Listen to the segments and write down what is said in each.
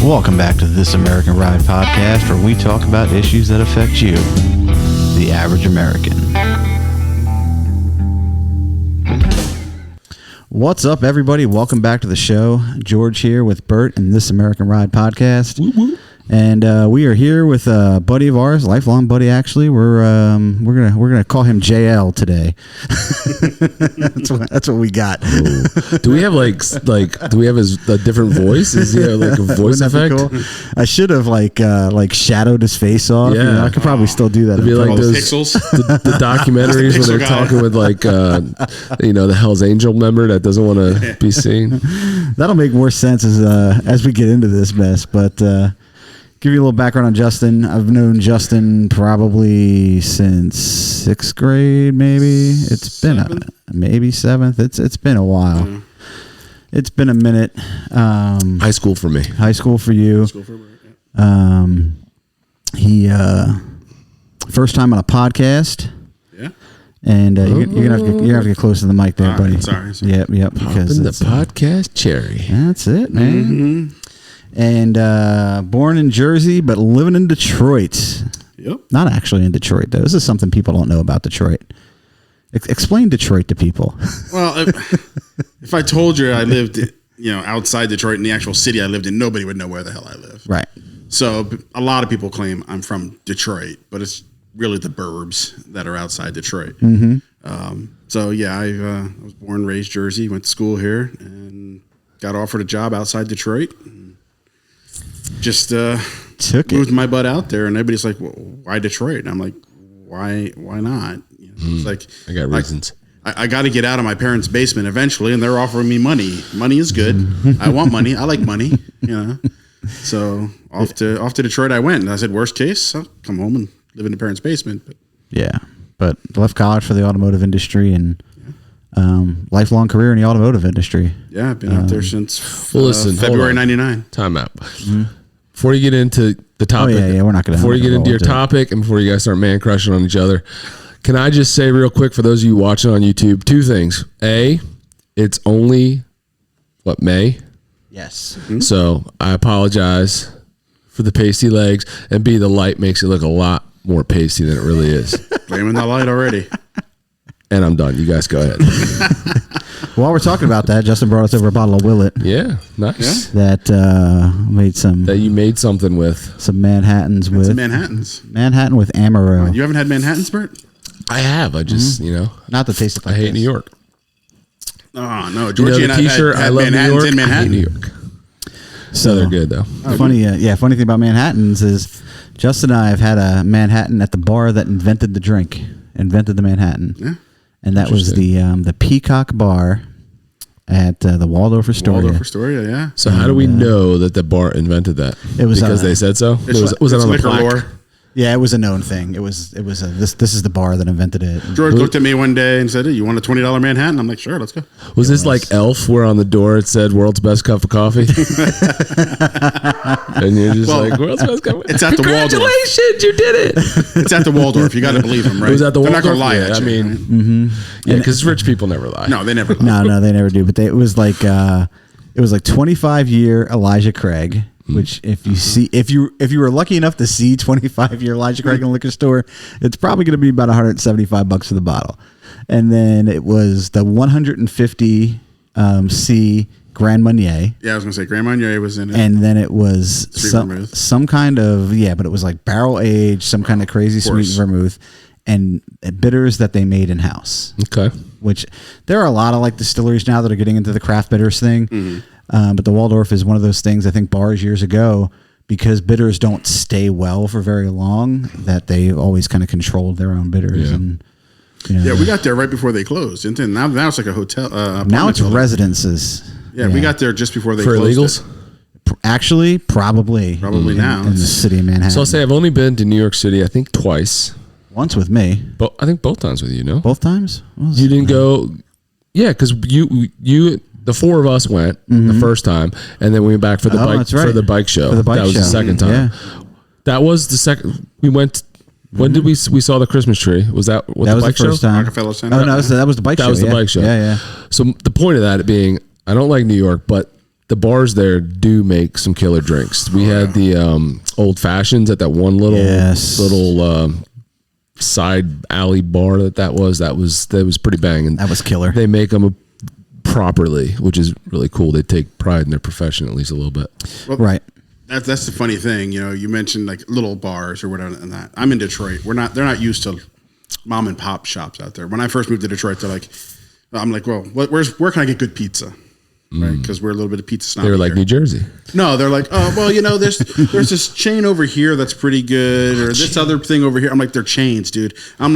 Welcome back to This American Ride podcast, where we talk about issues that affect you, the average American. What's up, everybody? Welcome back to the show. George here with Bert and This American Ride podcast. Woo woo. And we are here with a buddy of ours, lifelong buddy. Actually, we're gonna call him JL today. that's what we got. Do we have do we have a different voice? Is he like a voice effect? Cool? I should have like shadowed his face off. Yeah, you know, I could probably still do that. It'd be like those pixels. The documentaries where they're talking with the Hell's Angel member that doesn't want to be seen. That'll make more sense as we get into this mess, but. Give you a little background on Justin. I've known Justin probably since 6th grade, maybe. It's been maybe 7th. It's been a while. Yeah. It's been a minute. High school for me. High school for you. School for me, yeah. He first time on a podcast. Yeah. And you're gonna have to get close to the mic there, buddy. Sorry. Yep. Because in the podcast cherry. That's it, man. Mm-hmm. And born in Jersey, but living in Detroit. Yep. Not actually in Detroit, though. This is something people don't know about Detroit. Explain Detroit to people. Well, if I told you I lived, outside Detroit in the actual city I lived in, nobody would know where the hell I live. Right. So a lot of people claim I'm from Detroit, but it's really the burbs that are outside Detroit. Mm-hmm. I was born and raised Jersey, went to school here, and got offered a job outside Detroit. Just moved my butt out there, and everybody's like, well, "Why Detroit?" And I'm like, "Why not?" It's like I got reasons. I got to get out of my parents' basement eventually, and they're offering me money. Money is good. I want money. I like money. So off to Detroit I went, and I said, "Worst case, I'll come home and live in the parents' basement." But left college for the automotive industry and. Lifelong career in the automotive industry. Yeah, I've been out there since February '99. Time out. Mm-hmm. Before you get into the topic, we're not going to. Before you get into your topic and before you guys start man crushing on each other, can I just say real quick for those of you watching on YouTube, 2 things. A, it's only May. Yes. Mm-hmm. So I apologize for the pasty legs, and B, the light makes it look a lot more pasty than it really is. Blaming the light already. And I'm done. You guys go ahead. While we're talking about that, Justin brought us over a bottle of Willet. Yeah, nice. Yeah? That you made something with some Manhattans with some Manhattans. Manhattan with Amaro. You haven't had Manhattans, Bert? I have. I just not the taste of. I hate New York. Oh no, Georgie and I T-shirt. had I love Manhattans New York. in Manhattan. I hate New York. So they're good though. Funny thing about Manhattans is Justin and I have had a Manhattan at the bar that invented the drink, invented the Manhattan. Yeah. And that was the Peacock Bar at the Waldorf Astoria. Waldorf Astoria, yeah. So how do we know that the bar invented that? It was because they said so. Was it on the plaque? Lore. Yeah, it was a known thing. It was this is the bar that invented it. George looked at me one day and said, "Hey, you want a $20 Manhattan?" I'm like, "Sure, let's go." Was this like Elf, where on the door it said "World's Best Cup of Coffee"? And you're just like, "World's Best Cup." It's at the Waldorf. Congratulations, you did it! It's at the Waldorf. You got to believe them, right? It was at the Waldorf. They're not gonna lie at you. I mean, because rich people never lie. No, they never lie. No, they never do. But it was like 25-year Elijah Craig. Which, if you were lucky enough to see 25-year Elijah Craig in a liquor store, it's probably going to be about $175 for the bottle. And then it was the 150 C Grand Marnier. Yeah, I was going to say Grand Marnier was in it. And then it was some kind of but it was like barrel aged, some kind of crazy sweet vermouth, and bitters that they made in house. Okay. Which there are a lot of like distilleries now that are getting into the craft bitters thing. Mm-hmm. But the Waldorf is one of those things, I think bars years ago, because bitters don't stay well for very long, that they always kind of controlled their own bitters. Yeah. And we got there right before they closed. And then now it's like a hotel. Now it's residences. Yeah, we got there just before they for closed. Illegals? Actually, probably now in the city of Manhattan. So I'll say I've only been to New York City, I think twice. Once with me. But I think both times with you, no? Both times? You didn't go. Yeah, because you the 4 of us went the first time, and then we went back for the for the bike show. That was the second time. Yeah. That was the second. We went. When did we saw the Christmas tree? Was that the bike show? First time. Rockefeller Center. Oh no, that was the bike show. That was the bike show. Yeah. So the point of that being, I don't like New York, but the bars there do make some killer drinks. We had the old fashions at that one little side alley bar that was pretty banging. That was killer. They make them properly, which is really cool. They take pride in their profession at least a little bit. Well, right. That's the funny thing. You mentioned like little bars or whatever. And that I'm in Detroit. They're not used to mom and pop shops out there. When I first moved to Detroit, I'm like, well, where can I get good pizza? Right, because we're a little bit of pizza snobby. They were like here. New Jersey. No, they're like, oh, well, there's this chain over here that's pretty good, or this other thing over here. I'm like, they're chains, dude. I'm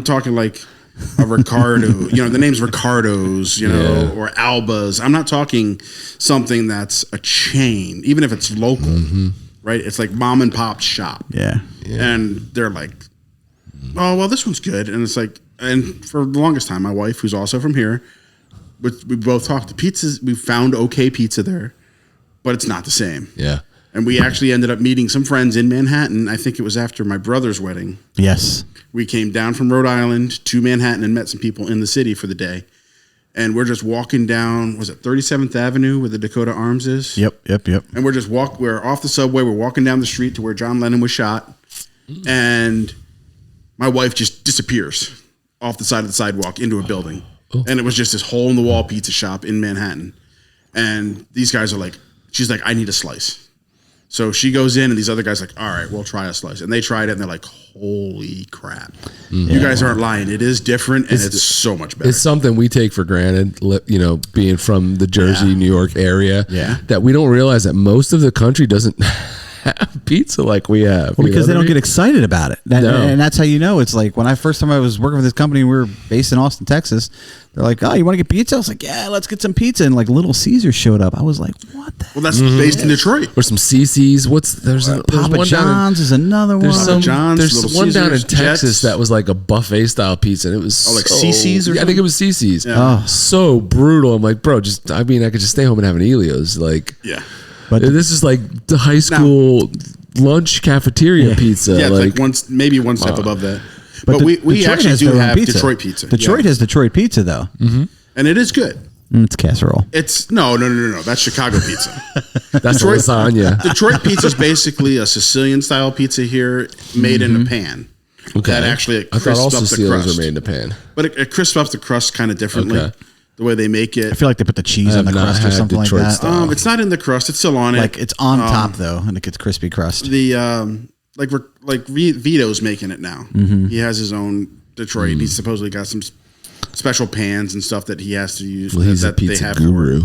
talking like a Ricardo. The name's Ricardo's, or Alba's. I'm not talking something that's a chain, even if it's local, right? It's like mom and pop shop. Yeah. And they're like, oh, well, this one's good. And it's like, and for the longest time, my wife, who's also from here, we both talked. The pizzas, we found okay pizza there, but it's not the same. Yeah. And we actually ended up meeting some friends in Manhattan. I think it was after my brother's wedding. Yes. We came down from Rhode Island to Manhattan and met some people in the city for the day. And we're just walking down, was it 37th Avenue where the Dakota Arms is? Yep. And we're off the subway. We're walking down the street to where John Lennon was shot. And my wife just disappears off the side of the sidewalk into a building. Oh. And it was just this hole in the wall pizza shop in Manhattan. And these guys are like, she's like, I need a slice. So she goes in and these other guys are like, all right, we'll try a slice. And they tried it and they're like, holy crap. You guys aren't lying. It is different and it's so much better. It's something we take for granted, being from the Jersey, New York area, that we don't realize that most of the country doesn't have pizza like we have. Well, because they don't get excited about it. And that's how it's like when first time I was working for this company, we were based in Austin, Texas. They're like, oh, you want to get pizza? I was like, yeah, let's get some pizza. And like Little Caesars showed up. I was like, what the Well, that's based in Detroit. Or some CC's. There's Papa one John's is another one. Papa John's, there's Little one down in Caesars, Texas Jets. that was like a buffet style pizza. And it was CC's or I think it was CC's. Yeah. So brutal. I'm like, bro, I could just stay home and have an Elio's. Like, But this is like the high school lunch cafeteria pizza. Yeah, it's like maybe one step above that. But we Detroit actually has do their own have pizza. Detroit pizza. Detroit has Detroit pizza though. And it is good. It's casserole. It's no. That's Chicago pizza. That's Detroit, lasagna. Detroit pizza is basically a Sicilian style pizza here, made in a pan. Okay. That actually I thought crisps all up the Sicilians crust. were made in a pan. But it crisps up the crust kind of differently. Okay. The way they make it. I feel like they put the cheese on the crust or something Detroit like that. style. It's not in the crust. It's still on it. Like it's on top though, and it gets crispy crust. Vito's making it now. He has his own Detroit. He's supposedly got some special pans and stuff that he has to use. Well, he's a that they pizza have guru.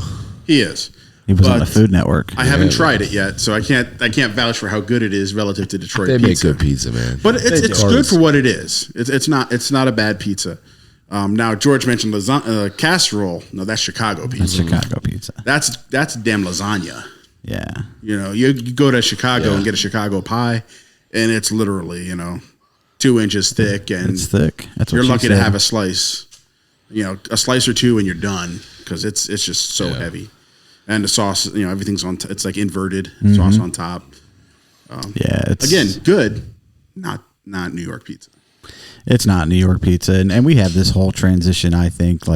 He is. He was on the But Food Network. I haven't tried it yet, so I can't vouch for how good it is relative to Detroit They pizza. make good pizza, man. But it's good for what it is. It's not a bad pizza. Now George mentioned casserole. No, that's Chicago pizza. That's Chicago pizza. That's damn lasagna. Yeah. You go to Chicago and get a Chicago pie, and it's literally 2 inches thick, and It's thick. That's what you're she lucky to said. have a slice. A slice or two, and you're done because it's just so heavy. And the sauce, everything's on. It's like inverted sauce on top. It's Again, good, not New York pizza. It's not New York pizza, and we have this whole transition. I think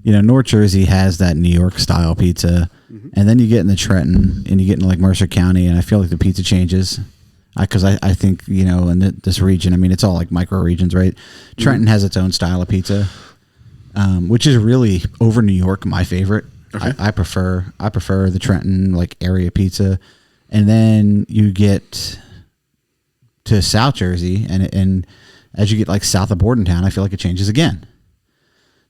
North Jersey has that New York style pizza, and then you get in the Trenton and you get in like Mercer County, and I feel like the pizza changes. Because I think in this region, I mean, it's all like micro regions, right? Trenton has its own style of pizza, which is really over New York my favorite. Okay. I prefer the Trenton like area pizza, and then you get to South Jersey, and as you get like south of Bordentown, I feel like it changes again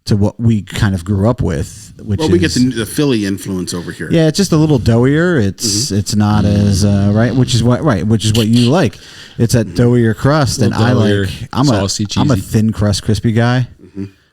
to what we kind of grew up with. We get the Philly influence over here. Yeah, it's just a little doughier. It's not as which is what you like. It's that doughier crust, and I like. Saucy, I'm a cheesy. thin crust crispy guy.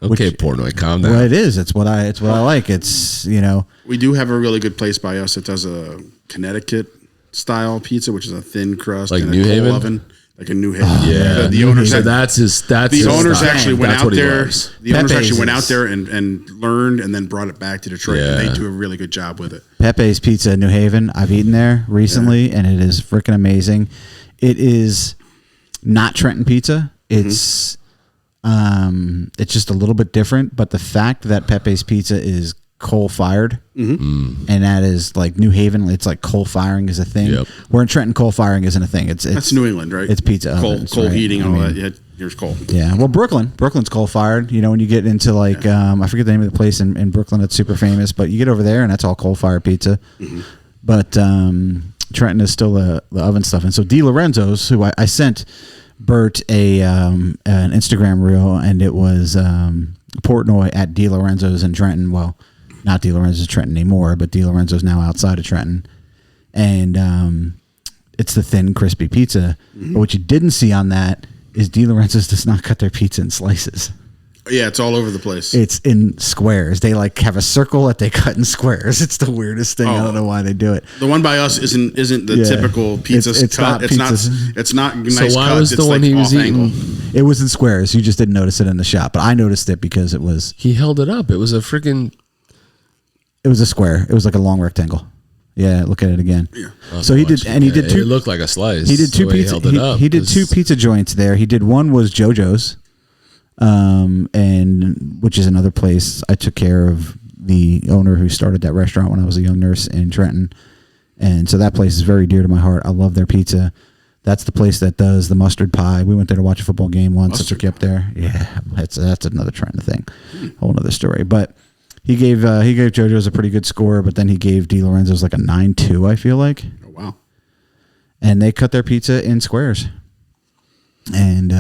Okay, Portnoy, calm down. Well, it is. It's what I like. It's We do have a really good place by us that does a Connecticut style pizza, which is a thin crust, Like in New a coal Haven? oven, like a New Haven. Yeah, the owners. So that's his owners style. actually went That's out what he there. loves. The owners Pepe's actually went out is- there and learned, and then brought it back to Detroit. And Yeah. they do a really good job with it. Pepe's Pizza in New Haven. I've eaten there recently, and it is freaking amazing. It is not Trenton pizza. It's just a little bit different. But the fact that Pepe's Pizza is coal fired, and that is like New Haven. It's like coal firing is a thing. Yep. Where in Trenton, coal firing isn't a thing. It's that's New England, right? It's pizza ovens, coal right? heating and all that. Yeah, here's coal. Yeah, well, Brooklyn's coal fired. You know, when you get into like I forget the name of the place in Brooklyn that's super famous, but you get over there and that's all coal fired pizza. But Trenton is still the oven stuff, and so DeLorenzo's, who I sent Bert an Instagram reel, and it was Portnoy at DeLorenzo's in Trenton. Well, not DeLorenzo's Trenton anymore, but DeLorenzo's now outside of Trenton, and it's the thin, crispy pizza. But what you didn't see on that is DeLorenzo's does not cut their pizza in slices. Yeah, it's all over the place. It's in squares. They like have a circle that they cut in squares. It's the weirdest thing. I don't know why they do it. The one by us isn't the typical pizza cut. It's not nice. So why cuts. was the it's one like he was eating? angle. It was in squares. You just didn't notice it in the shop, but I noticed it because it was He held it up. It was a freaking. a square. It was like a long rectangle. Yeah, look at it again. Yeah. So he did, and he did two. It looked like a slice. He did two pizza. He did two pizza joints there. He did one was JoJo's, and which is another place I took care of the owner who started that restaurant when I was a young nurse in Trenton, and so that place is very dear to my heart. I love their pizza. That's the place that does the mustard pie. We went there to watch a football game once. I took you up there. Yeah, that's another Trenton thing, whole other story. But he gave JoJo's a pretty good score, but then he gave DeLorenzo's like a 9.2. I feel like. Oh wow! And they cut their pizza in squares. And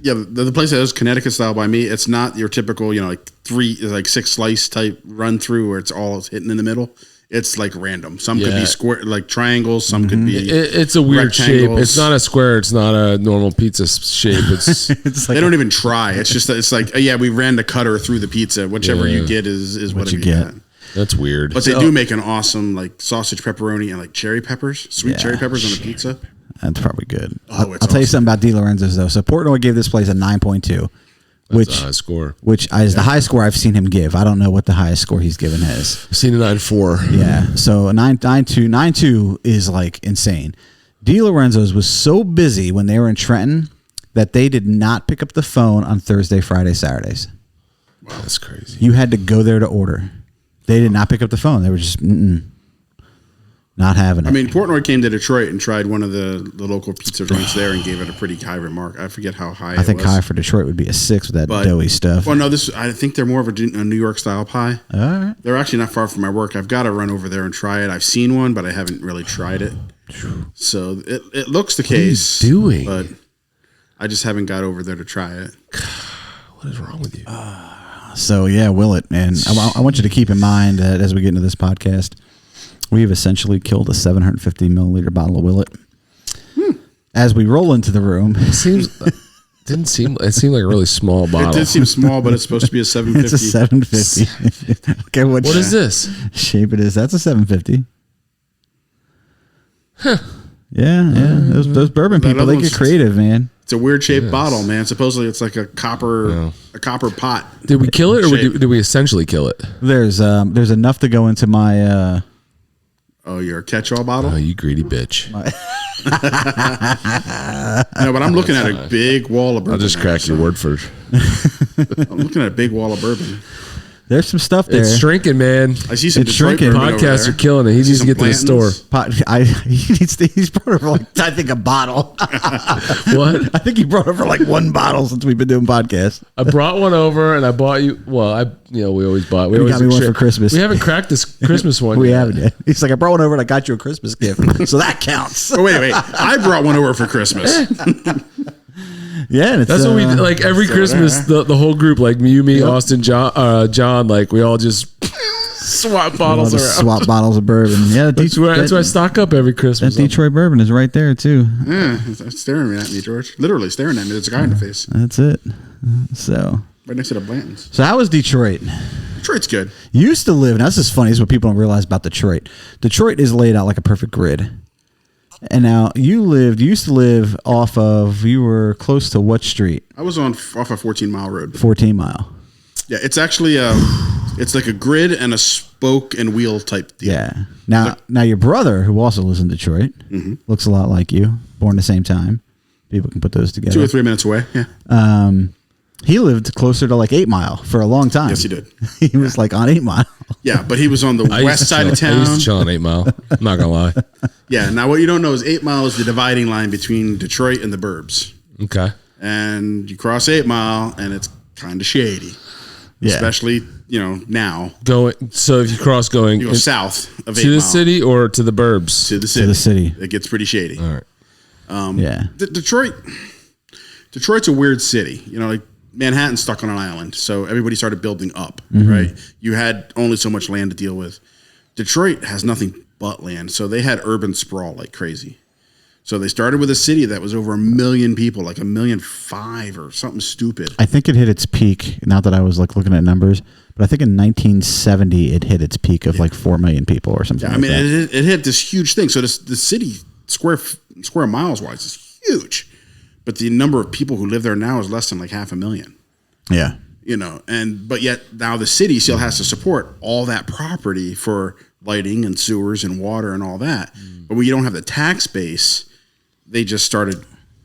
yeah, the place that is Connecticut style by me, it's not your typical, like 6 slice type run through where it's all hitting in the middle. It's like random. Some could be square, like triangles. Some could be. It's a weird shape. It's not a square. It's not a normal pizza shape. It's like they don't even try. It's just it's like we ran the cutter through the pizza. Whichever you get is whatever you get. That's weird. But they do make an awesome like sausage pepperoni and like cherry peppers, sweet cherry peppers on the pizza. That's probably good. Oh, I'll tell you something about DeLorenzo's though. So Portnoy gave this place a 9.2. That's a high score. Which is the highest score I've seen him give. I don't know what the highest score he's given is. I've seen a 9.4. Yeah. So a 9.2 is like insane. DeLorenzo's was so busy when they were in Trenton that they did not pick up the phone on Thursday, Friday, Saturdays. Wow, that's crazy. You had to go there to order. They did not pick up the phone. They were just not having it. I mean, Portnoy came to Detroit and tried one of the local pizza joints there and gave it a pretty high remark. I forget how high. I think high for Detroit would be a 6 with that doughy stuff. Well, no, I think they're more of a New York style pie. All right. They're actually not far from my work. I've got to run over there and try it. I've seen one, but I haven't really tried it. So it looks the case. What are you doing? But I just haven't got over there to try it. What is wrong with you? So yeah, will it, man? I want you to keep in mind that as we get into this podcast, we have essentially killed a 750 milliliter bottle of Willet. As we roll into the room, It seemed like a really small bottle. It did seem small, but it's supposed to be a 750. it's a 750. Okay, what is this? Shape it is? That's a 750. Huh. Yeah. Those bourbon people, they get creative, man. It's a weird shaped bottle, man. Supposedly it's like a copper pot. Did we kill it, or did we essentially kill it? There's enough to go into my. Your catch-all bottle? Oh, you greedy bitch. No, but I'm looking at a big wall of bourbon. I'll just crack your word for. I'm looking at a big wall of bourbon. There's some stuff there. It's shrinking, man. I see some It's Detroit shrinking. bourbon over Podcasts there. are killing it. He needs to get to the store. He's brought over like I think a bottle. What? I think he brought over like one bottle since we've been doing podcasts. I brought one over, and I bought you. Well, we always bought. You got me one for Christmas. We haven't cracked this Christmas one. We haven't yet. He's like, I brought one over and I got you a Christmas gift, so that counts. Oh, wait. I brought one over for Christmas. Yeah, and it's, that's what we like every Christmas. The whole group, like me, Austin, John, like we all just swap bottles around. Swap bottles of bourbon. Yeah, that's why I stock up every Christmas. That Detroit bourbon is right there too. Yeah, it's staring at me, George. Literally staring at me. There's a guy in the face. That's it. So right next to the Blantons. So how was Detroit? Detroit's good. You used to live. Now this is funny. This is what people don't realize about Detroit. Detroit is laid out like a perfect grid. And now you used to live you were close to what street? I was off a 14 Mile road. 14 Mile. Yeah, it's actually it's like a grid and a spoke and wheel type deal. Yeah. Now your brother, who also lives in Detroit, looks a lot like you, born the same time. People can put those together. 2 or 3 minutes away. Yeah. He lived closer to like 8 Mile for a long time. Yes, he did. He was like on 8 Mile. Yeah, but he was on the west side of town. I used to chill on 8 Mile. I'm not gonna lie. Yeah. Now, what you don't know is 8 Mile is the dividing line between Detroit and the burbs. Okay. And you cross 8 Mile, and it's kind of shady. Yeah. Especially, now. So if you cross going you go south of 8 to Mile. the city or to the burbs? To the city. To the city. It gets pretty shady. All right. Yeah. Detroit's a weird city. Like Manhattan's stuck on an island, so everybody started building up, right? You had only so much land to deal with. Detroit has nothing but land, so they had urban sprawl like crazy. So they started with a city that was over 1 million people, like 1.5 million or something stupid. I think it hit its peak. Not that I was like looking at numbers, but I think in 1970 it hit its peak of like 4 million people or something. Yeah, like that. it hit this huge thing. So the city square miles wise is huge, but the number of people who live there now is less than like 500,000. Yeah. But yet now the city still has to support all that property for lighting and sewers and water and all that. But when you don't have the tax base, they just started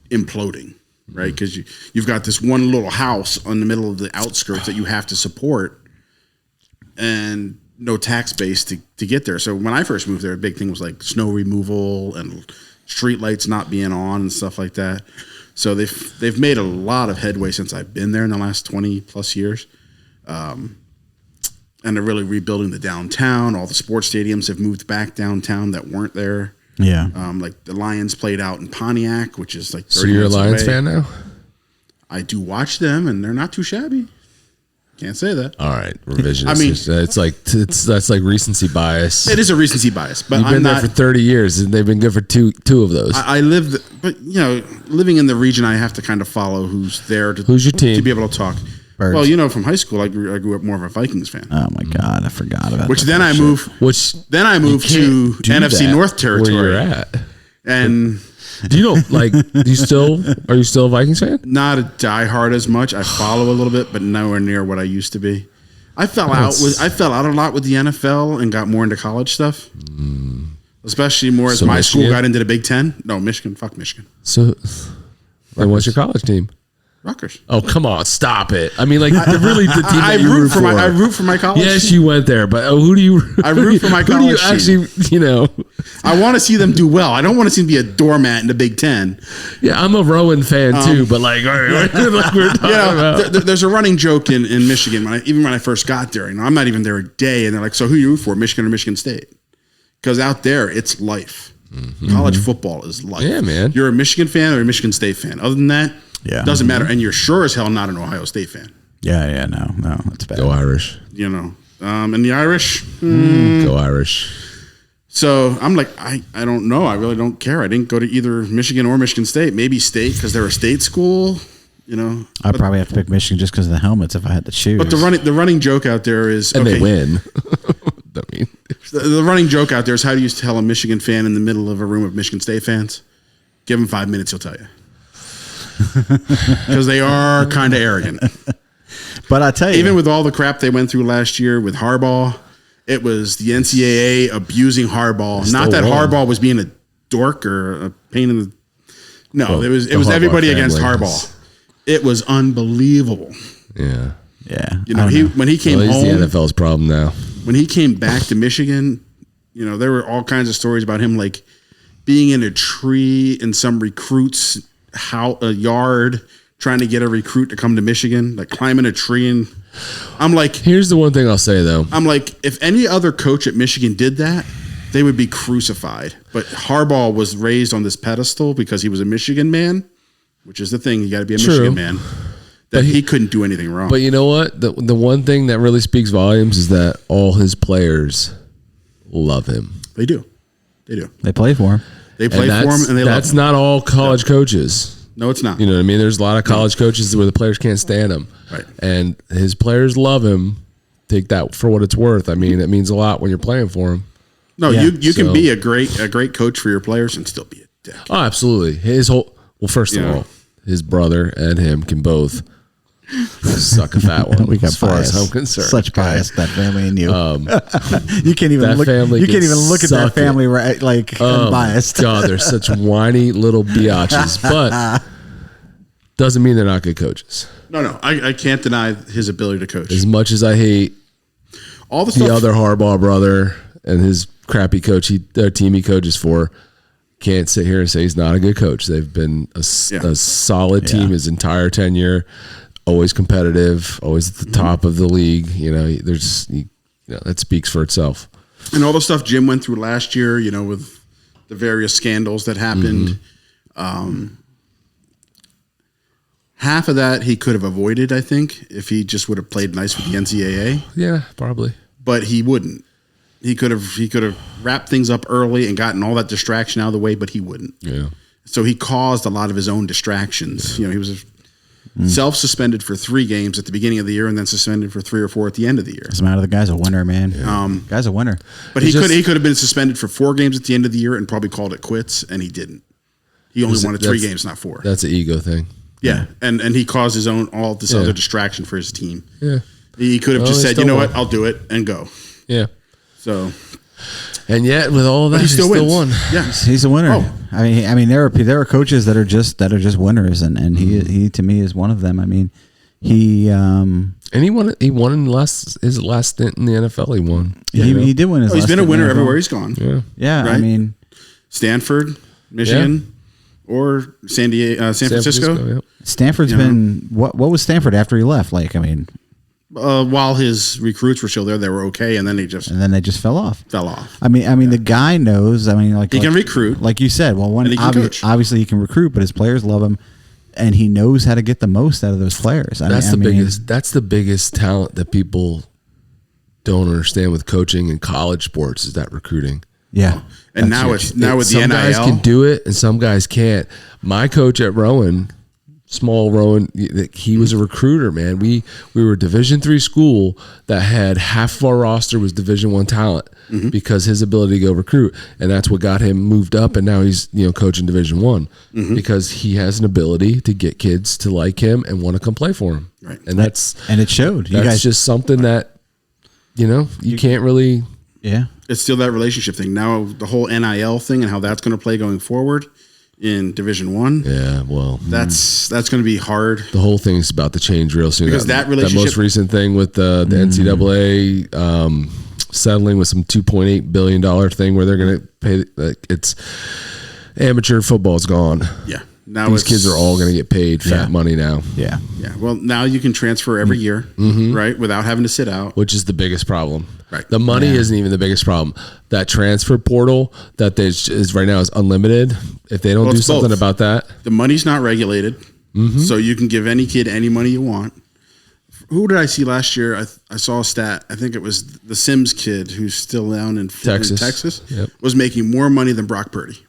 imploding, right? Because you've got this one little house on the middle of the outskirts that you have to support, and no tax base to get there. So when I first moved there, a big thing was like snow removal and street lights not being on and stuff like that. So they've made a lot of headway since I've been there in the last 20 plus years. And they're really rebuilding the downtown. All the sports stadiums have moved back downtown that weren't there. Yeah. Like the Lions played out in Pontiac, which is like 30 So you're a Lions fan now? I do watch them, and they're not too shabby. Can't say that. All right, revisionist. I mean, that's like recency bias. It is a recency bias, but you've been there for 30 years, and they've been good for two of those. I lived, but living in the region, I have to kind of follow who's there. Who's your team? To be able to talk. Birds. Well, from high school, I grew up more of a Vikings fan. Oh my God, I forgot about Which that. then I moved to NFC North territory. Where you're at, and are you still a Vikings fan? Not a diehard as much. I follow a little bit, but nowhere near what I used to be. I fell out a lot with the NFL and got more into college stuff, especially more as my school got into the Big Ten. No, Michigan. Fuck Michigan. So, what's your college team? Rutgers. Oh, come on, stop it! I mean, like really, the team I root for I root for my college. Yes, team. you went there, but who do you? I root for my college. Who do you actually? I want to see them do well. I don't want to see them be a doormat in the Big Ten. Yeah, I'm a Rowan fan too, but like we're talking about. There's a running joke in Michigan. When I first got there, I'm not even there a day, and they're like, "So who you root for, Michigan or Michigan State?" Because out there, it's life. Mm-hmm. College football is life. Yeah, man. You're a Michigan fan or a Michigan State fan. Other than that. Yeah. Doesn't matter. And you're sure as hell not an Ohio State fan. Yeah, no, that's bad. Go Irish. And the Irish. Go Irish. So I'm like, I don't know. I really don't care. I didn't go to either Michigan or Michigan State. Maybe State because they're a state school. I'd probably have to pick Michigan just because of the helmets if I had to choose. But the running joke out there is, and they win. The running joke out there is, how do you tell a Michigan fan in the middle of a room of Michigan State fans? Give him 5 minutes, he'll tell you. Because they are kind of arrogant. But I tell you, even with all the crap they went through last year with Harbaugh, it was the NCAA abusing Harbaugh. Not that Harbaugh was being a dork or a pain in the. No, it was everybody against Harbaugh. It was unbelievable. Yeah. When he came home, the NFL's problem now. When he came back to Michigan, there were all kinds of stories about him, like being in a tree in some recruit's a yard trying to get a recruit to come to Michigan, like climbing a tree. And I'm like, here's the one thing I'll say though. I'm like, if any other coach at Michigan did that, they would be crucified. But Harbaugh was raised on this pedestal because he was a Michigan man, which is the thing. You got to be a Michigan man. That he couldn't do anything wrong. But you know what? The one thing that really speaks volumes is that all his players love him. They do. They play for him. They play for him, and they love him. That's not all college coaches. No, it's not. You know what I mean? There's a lot of college coaches where the players can't stand him. Right. And his players love him. Take that for what it's worth. I mean, it means a lot when you're playing for him. No, you can be a great coach for your players and still be a dick. Oh, absolutely. First of all, his brother and him can both suck a fat one. We got as far bias. as I'm concerned. Such bias, that family and you. You can't even look. You can't even look at that family right, like unbiased. God, they're such whiny little biatches. But Doesn't mean they're not good coaches. No, I can't deny his ability to coach. As much as I hate all the other Harbaugh brother and his crappy coach, team he coaches for, can't sit here and say he's not a good coach. They've been a solid team his entire tenure, always competitive, always at the top of the league. That speaks for itself. And all the stuff Jim went through last year, with the various scandals that happened, half of that he could have avoided, I think, if he just would have played nice with the NCAA. Yeah, probably. But he wouldn't. He could have wrapped things up early and gotten all that distraction out of the way, but he wouldn't. Yeah. So he caused a lot of his own distractions. He was self-suspended for 3 games at the beginning of the year and then suspended for 3 or 4 at the end of the year. Doesn't matter. The guy's a winner, man. Guy's a winner. But he could have been suspended for 4 games at the end of the year and probably called it quits, and he didn't. He only wanted 3 games, not 4. That's an ego thing. Yeah, and he caused his own other distraction for his team. Yeah. He could have just said, you know what, I'll do it and go. Yeah. So, and yet with all of that, he still won. Yeah, he's a winner. Oh. I mean, there are coaches that are just winners, and he to me is one of them. I mean, he won in his last stint in the NFL. He won. He did win his. He's been a winner everywhere he's gone. Yeah. Right? I mean, Stanford, Michigan, or San Francisco. Yep. Stanford's been what was Stanford after he left? While his recruits were still there, they were okay, and then they just fell off. I mean, the guy knows. He can recruit, like you said. Well, obviously he can recruit, but his players love him, and he knows how to get the most out of those players. That's the biggest talent that people don't understand with coaching in college sports is that recruiting. Yeah, and now with the NIL, some guys can do it, and some guys can't. My coach at Rowan. Small Rowan, he was a recruiter, man. We were a Division III school that had half of our roster was Division I talent because his ability to go recruit, and that's what got him moved up. And now he's coaching Division I because he has an ability to get kids to like him and want to come play for him. Right, and it showed. That's just something that you can't really. Yeah, it's still that relationship thing. Now the whole NIL thing and how that's going to play going forward. In Division I, yeah, well, that's going to be hard. The whole thing is about to change real soon because that relationship, that most recent thing with the NCAA settling with some $2.8 billion thing where they're going to pay. It's amateur football's gone. Yeah, now these kids are all going to get paid fat money now. Yeah. Well, now you can transfer every year, right, without having to sit out, which is the biggest problem. Right, the money isn't even the biggest problem. That transfer portal that is right now is unlimited. If they don't do something about that, the money's not regulated, so you can give any kid any money you want. Who did I see last year? I saw a stat. I think it was the Sims kid who's still down in Texas was making more money than Brock Purdy.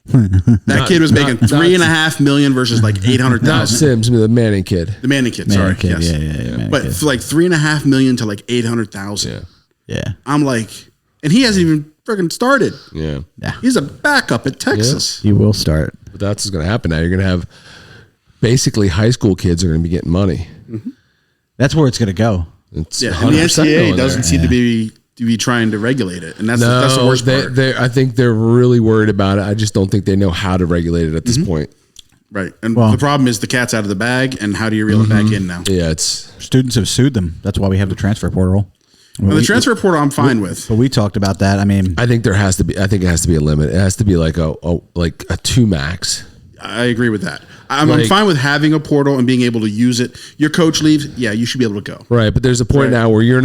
That kid was making $3.5 million versus like $800,000. Not Sims, the Manning kid. The Manning kid. Sorry, kid, yes. Yeah. But for like $3.5 million to like $800,000. Yeah. I'm like, and he hasn't even freaking started. Yeah. He's a backup at Texas. He will start. But that's what's going to happen now. You're going to have basically high school kids are going to be getting money. That's where it's going to go. It's and the NCAA doesn't seem to be trying to regulate it, and that's the worst part. I think they're really worried about it. I just don't think they know how to regulate it at this point. Right, and the problem is the cat's out of the bag, and how do you reel it back in now? Yeah, students have sued them. That's why we have the transfer portal. The transfer portal, I'm fine with. But we talked about that. I mean, I think it has to be a limit. It has to be like a 2 max. I agree with that. I'm fine with having a portal and being able to use it. Your coach leaves, you should be able to go. Right, but there's a point now where you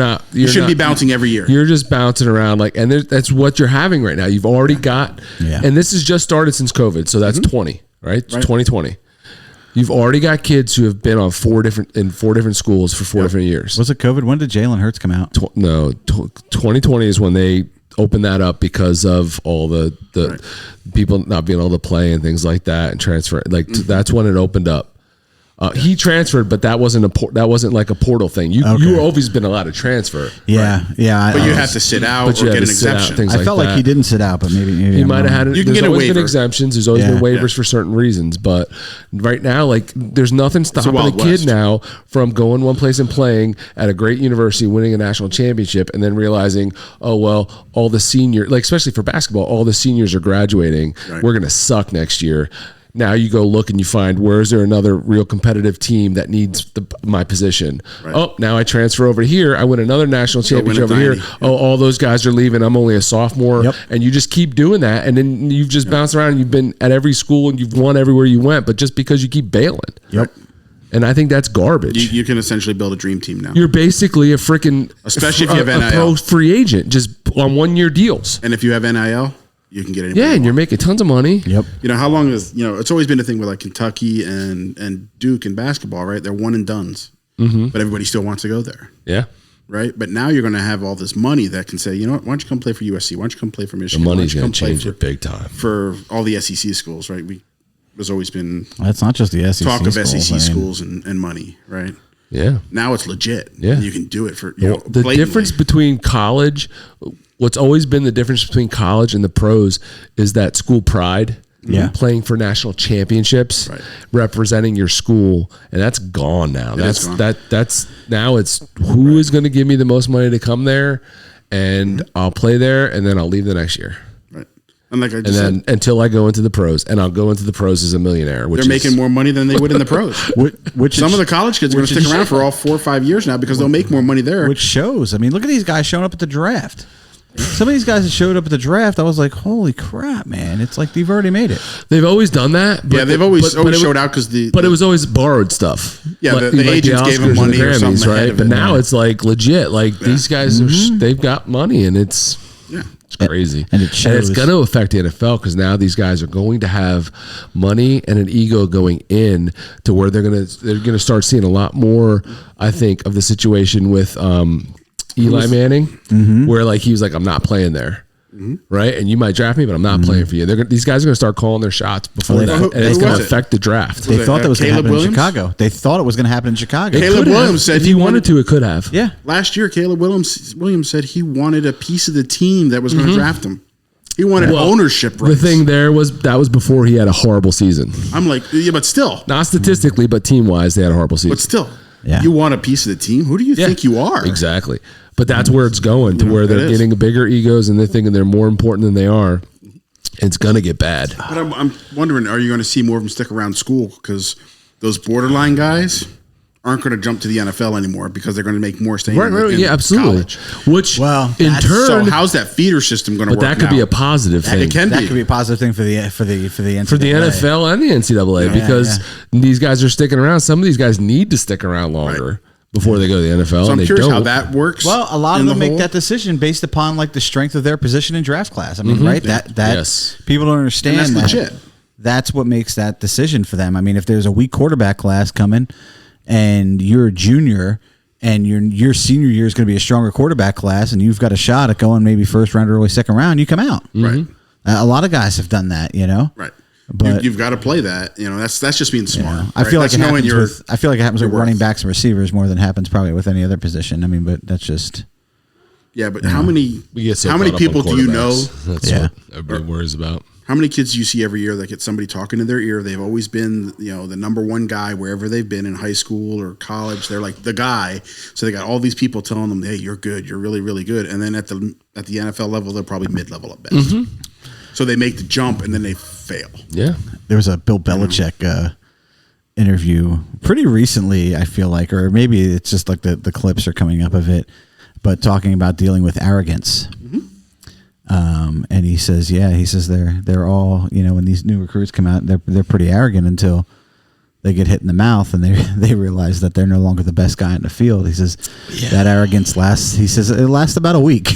shouldn't be bouncing every year. You're just bouncing around and that's what you're having right now. You've already got, and this has just started since COVID, so that's 20, right? It's 2020. You've already got kids who have been on 4 different schools for 4 different years. Was it COVID? When did Jalen Hurts come out? 2020 is when they opened that up because of all the people not being able to play and things like that and transfer. That's when it opened up. He transferred, but that wasn't like a portal thing. You always been allowed to transfer. Yeah, yeah. But you have to sit out or get an exemption. I felt like he didn't sit out, but maybe he might have had it. You can get a waiver. There's always been exemptions. There's always been waivers for certain reasons. But right now, there's nothing stopping a kid now from going one place and playing at a great university, winning a national championship, and then realizing, oh well, all the seniors, especially for basketball, all the seniors are graduating. Right. We're gonna suck next year. Now you go look and you find, where is there another real competitive team that needs my position? Right. Oh, now I transfer over here. I win another national championship over here. Yep. Oh, all those guys are leaving. I'm only a sophomore. Yep. And you just keep doing that. And then you've just bounced around and you've been at every school and you've won everywhere you went, but just because you keep bailing. Yep. And I think that's garbage. You can essentially build a dream team now. You're basically a freaking, especially if you have NIL. A pro free agent, just on 1 year deals. And if you have NIL, you can get anybody. Yeah, and you're making tons of money. Yep. How long is, it's always been a thing with like Kentucky and Duke in basketball, right? They're one and dones, but everybody still wants to go there. Yeah. Right. But now you're going to have all this money that can say, you know what, why don't you come play for USC? Why don't you come play for Michigan? The money's going to change it big time. For all the SEC schools, right? There's always been. That's not just the SEC talk of schools, SEC schools and money, right? Yeah. Now it's legit. Yeah. You can do it for, the difference between college, what's always been the difference between college and the pros is that school pride. Yeah. Playing for national championships, representing your school, and that's gone now. That's now it's who is going to give me the most money to come there, and I'll play there, and then I'll leave the next year. Right. And like I just said, until I go into the pros, and I'll go into the pros as a millionaire. They're making more money than they would in the pros. Which some of the college kids are going to stick around for all 4 or 5 years now because they'll make more money there. Which shows. I mean, look at these guys showing up at the draft. Some of these guys that showed up at the draft, I was like, holy crap, man. It's like they've already made it. They've always done that. But they've always showed out because But it was always borrowed stuff. Yeah, the agents gave them money or something, right? But now it's like legit. Like these guys, they've got money, and it's crazy. And it's going to affect the NFL because now these guys are going to have money and an ego going in to where they're going to start seeing a lot more, I think, of the situation with Eli Manning, where like he was like, I'm not playing there, right? And you might draft me, but I'm not playing for you. These guys are going to start calling their shots before that, and it's going to affect the draft. They thought that was going to happen in Chicago. They thought it was going to happen in Chicago. Caleb Williams said if he wanted to, it could have. Yeah. Last year, Caleb Williams said he wanted a piece of the team that was going to draft him. He wanted ownership rights. The thing there was that was before he had a horrible season. I'm like, yeah, but still. Not statistically, but team-wise, they had a horrible season. But still. Yeah. You want a piece of the team? Who do you think you are? Exactly. But that's where it's going to where they're getting bigger egos and they're thinking they're more important than they are. It's going to get bad. But I'm wondering, are you going to see more of them stick around school? Because those borderline guys aren't going to jump to the NFL anymore because they're going to make more staying in absolutely. college. Which, in turn, so how's that feeder system going to work? But that could be a positive thing. It can be. That could be a positive thing for the NCAA. For the NFL and the NCAA because these guys are sticking around. Some of these guys need to stick around longer. Before they go to the NFL, so I'm and curious how that works. Well, a lot of them make that decision based upon like the strength of their position in draft class. I mean, right? That people don't understand. And that's legit. That's what makes that decision for them. I mean, if there's a weak quarterback class coming, and you're a junior, and your senior year is going to be a stronger quarterback class, and you've got a shot at going maybe first round or early second round, you come out. Right. A lot of guys have done that. Right. But you've got to play that. That's just being smart. I feel like it happens with running backs and receivers more than happens probably with any other position. I mean, but that's just. Yeah, but how many people do you know? That's what everybody worries about. How many kids do you see every year that get somebody talking in their ear? They've always been, the number one guy wherever they've been in high school or college. They're like the guy. So they got all these people telling them, "Hey, you're good. You're really, really good." And then at the NFL level, they're probably mid-level at best. So they make the jump and then they fail. Yeah. There was a Bill Belichick interview pretty recently, I feel like, or maybe it's just like the clips are coming up of it, but talking about dealing with arrogance. And he says, they're all, when these new recruits come out, they're pretty arrogant until they get hit in the mouth and they realize that they're no longer the best guy in the field. He says that arrogance it lasts about a week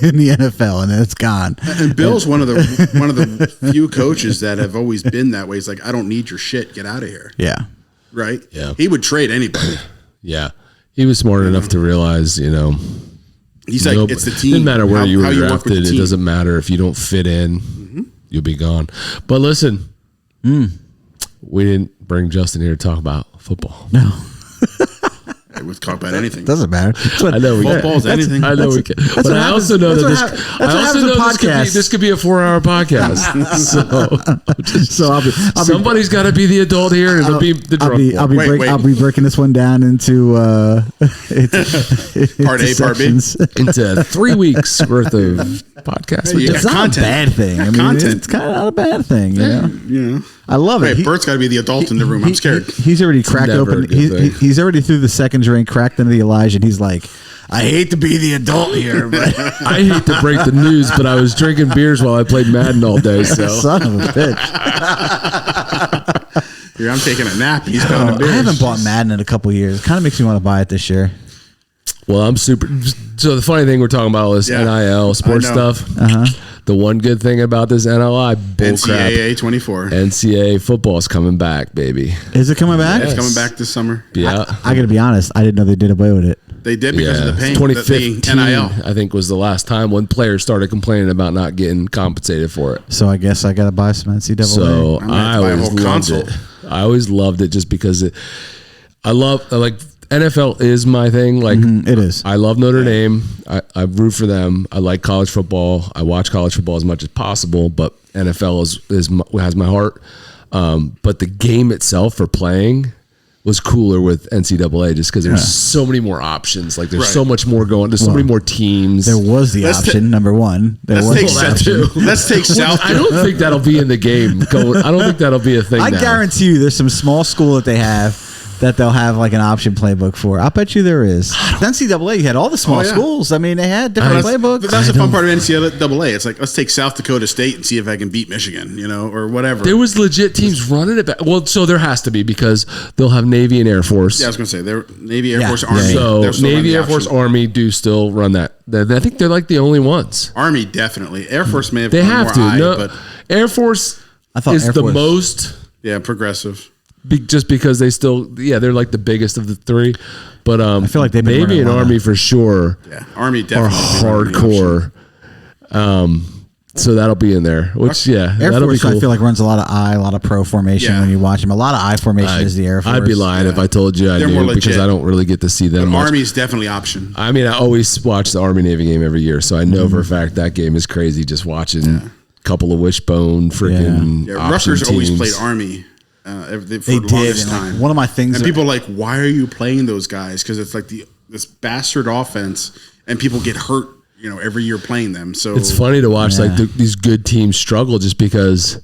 in the NFL and then it's gone. And Bill's one of the few coaches that have always been that way. He's like, I don't need your shit. Get out of here. Yeah. Right. Yeah. He would trade anybody. Yeah. He was smart enough to realize, he's like, it's the team. Doesn't matter where you were drafted. It doesn't matter if you don't fit in, you'll be gone. But listen, we didn't bring Justin here to talk about football. No. would talk about anything. Doesn't matter. I know we football's anything. I know we can. But I also know that this could be a 4-hour podcast. Somebody's got to be the adult here, and it'll be the drunk one. I'll be breaking this one down into part A, part B, into 3 weeks worth of podcast. It's not a bad thing. I mean, it's kind of not a bad thing. You know? I love it. Bert's got to be the adult in the room. I'm scared. He's already cracked open. He's already through the second drink, cracked into the Elijah, and he's like, I hate to be the adult here, but I hate to break the news, but I was drinking beers while I played Madden all day. So son of a bitch. Here, I'm taking a nap. He's going to beers. I haven't bought Madden in a couple of years. It kind of makes me want to buy it this year. Well, I'm super. So the funny thing we're talking about is NIL sports stuff. The one good thing about this NLI bullcrap, NCAA 24, NCAA football is coming back, baby. Is it coming back? It's coming back this summer. Yeah, I got to be honest. I didn't know they did away with it. They did because of the pain. 2015, NIL. I think, was the last time when players started complaining about not getting compensated for it. So I guess I got to buy some NCAA. So I always loved it. I always loved it just because I like NFL is my thing. Like it is. I love Notre Dame. I root for them. I like college football. I watch college football as much as possible, but NFL has my heart. But the game itself for playing was cooler with NCAA just because there's so many more options. Like there's so much more going. There's so many more teams. There was the option, number one. Let's take South. I don't think that'll be in the game. I don't think that'll be a thing. I guarantee you there's some small school that they have that they'll have like an option playbook for. I'll bet you there is. NCAA, you had all the small schools. I mean, they had different playbooks. But that's the fun part of NCAA. It's like, let's take South Dakota State and see if I can beat Michigan, or whatever. There was legit teams running it back. Well, so there has to be because they'll have Navy and Air Force. Yeah, I was going to say, they're Navy, Air Force, Army. So Navy, Air Force, Army do still run that. I think they're like the only ones. Army, definitely. Air Force may have They have to. but Air Force is the most progressive. Just because they still, they're like the biggest of the three. But I feel like they've been Navy and Army for sure. Yeah, Army definitely are hardcore. So that'll be in there. Which Air that'll Force, be cool. I feel like runs a lot of I, a lot of pro formation when you watch them. A lot of I formation is the Air Force. I'd be lying if I told you I knew because I don't really get to see them. But Army's definitely option. I mean, I always watch the Army Navy game every year, so I know for a fact that game is crazy. Just watching a couple of wishbone freaking. Yeah, Rutgers always played Army. For the longest time. One of my things, and people are like, why are you playing those guys? Because it's like this bastard offense, and people get hurt, every year playing them. So it's funny to watch these good teams struggle just because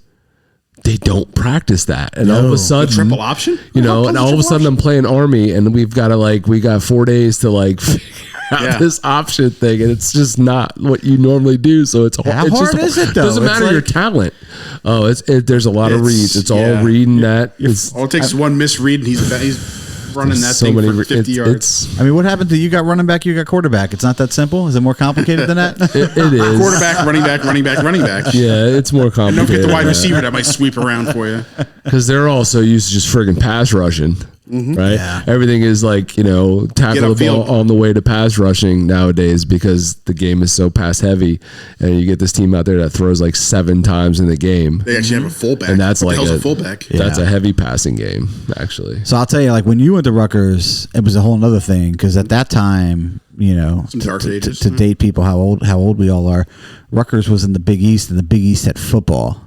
they don't practice that, and all of a sudden, the triple option, and all of a sudden, I'm playing Army, and we got 4 days to figure out this option thing, and it's just not what you normally do. So it's hard. How hard is it though? It doesn't matter your talent. Oh, there's a lot of reads. It's all reading that. All it takes is one misread, and he's running that thing for 50 yards. I mean, what happened to you got running back, you got quarterback? It's not that simple. Is it more complicated than that? It is. Quarterback, running back, running back, running back. Yeah, it's more complicated. And don't forget the wide receiver that might sweep around for you. Because they're also used to just friggin' pass rushing. Right? Yeah. Everything is like, tackle the ball on the way to pass rushing nowadays because the game is so pass heavy. And you get this team out there that throws like 7 times in the game. They actually have a fullback. And that's like a fullback. That's a heavy passing game, actually. So I'll tell you, like when you went to Rutgers, it was a whole other thing because at that time, some dark ages. To date people how old we all are, Rutgers was in the Big East, and the Big East had football.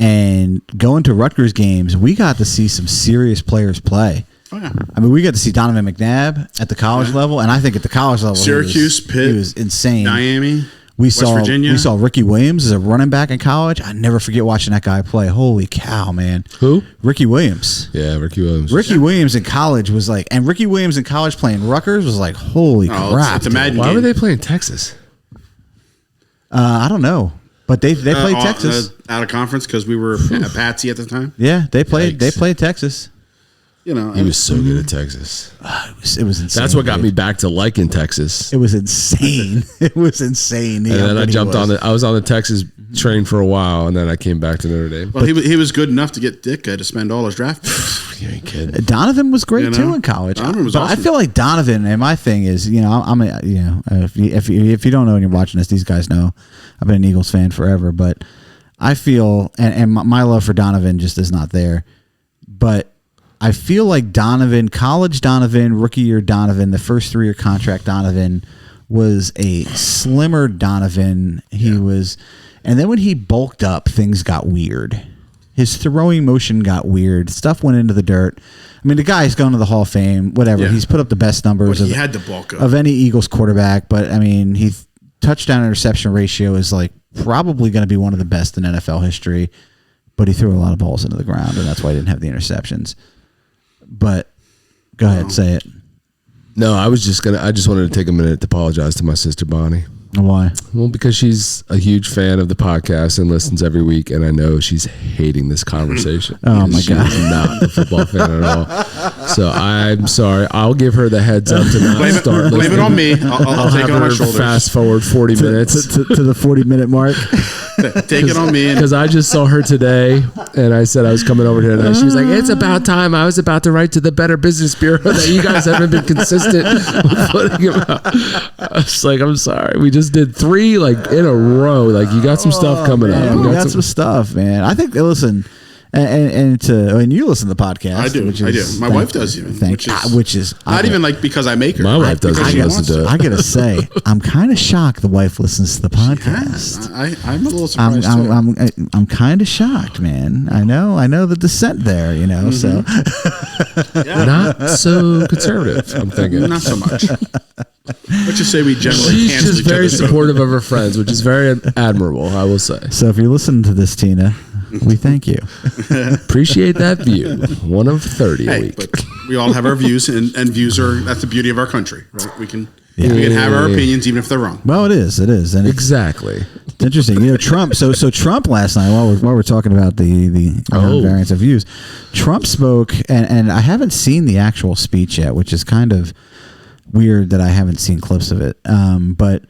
And going to Rutgers games, we got to see some serious players play. Oh, yeah. I mean, we got to see Donovan McNabb at the college level, and I think at the college level, Syracuse, Pitt, he was insane. Miami, West Virginia. We saw Ricky Williams as a running back in college. I never forget watching that guy play. Holy cow, man! Who? Ricky Williams. Yeah, Ricky Williams. Ricky Williams in college was like, and Ricky Williams in college playing Rutgers was like, holy crap! It's a Madden Why game. were they playing Texas? I don't know. But they played Texas out of conference because we were a patsy at the time. Yeah, they played Texas. He was so good at Texas. It was insane. That's what got me back to liking Texas. It was insane. It was insane. And then I jumped on I was on the Texas train for a while, and then I came back to Notre Dame. Well, he was good enough to get Ditka to spend all his draft picks. You ain't kidding. Donovan was great too in college. Donovan was awesome. I feel like Donovan, and my thing is, if you don't know and you're watching this, these guys know I've been an Eagles fan forever, but I feel, and my love for Donovan just is not there. But I feel like Donovan, college Donovan, rookie year Donovan, the first 3-year contract Donovan was a slimmer Donovan. He was, and then when he bulked up, things got weird. His throwing motion got weird. Stuff went into the dirt. I mean, the guy's going to the Hall of Fame, whatever. He's put up the best numbers he had to bulk up. of any Eagles quarterback. But, I mean, touchdown interception ratio is like probably going to be one of the best in NFL history. But he threw a lot of balls into the ground, and that's why he didn't have the interceptions. But go ahead, say it. No, I just wanted to take a minute to apologize to my sister Bonnie. Why? Well, because she's a huge fan of the podcast and listens every week, and I know she's hating this conversation. Oh my God! She's not a football fan at all. So I'm sorry. I'll give her the heads up to not start. Blame it on me. I'll take it on my shoulders. Fast forward 40 minutes to the 40-minute mark. Take it on me. Because I just saw her today, and I said I was coming over here tonight. She was like, "It's about time. I was about to write to the Better Business Bureau that you guys haven't been consistent with putting them out." I was like, "I'm sorry. We just did 3 in a row. Like, you got some stuff coming up. We got some stuff, man. I think listen." And you listen to the podcast. I do. My wife does even. Which is not even like because I make her. My wife does. She listens to it. I gotta say, I'm kind of shocked the wife listens to the podcast. I'm a little surprised. I'm kind of shocked, man. I know the dissent there. So not so conservative. I'm thinking not so much. Let's just say we generally. She's just very supportive of her friends, which is very admirable. I will say. So if you're listening to this, Tina, we thank you. Appreciate that view. 1 of 30 a week. But we all have our views, and views that's the beauty of our country, right? We can have our opinions even if they're wrong. Well, it is, and exactly. It's interesting. Trump. So Trump last night, while we're talking about the variance of views, Trump spoke, and I haven't seen the actual speech yet, which is kind of weird that I haven't seen clips of it. But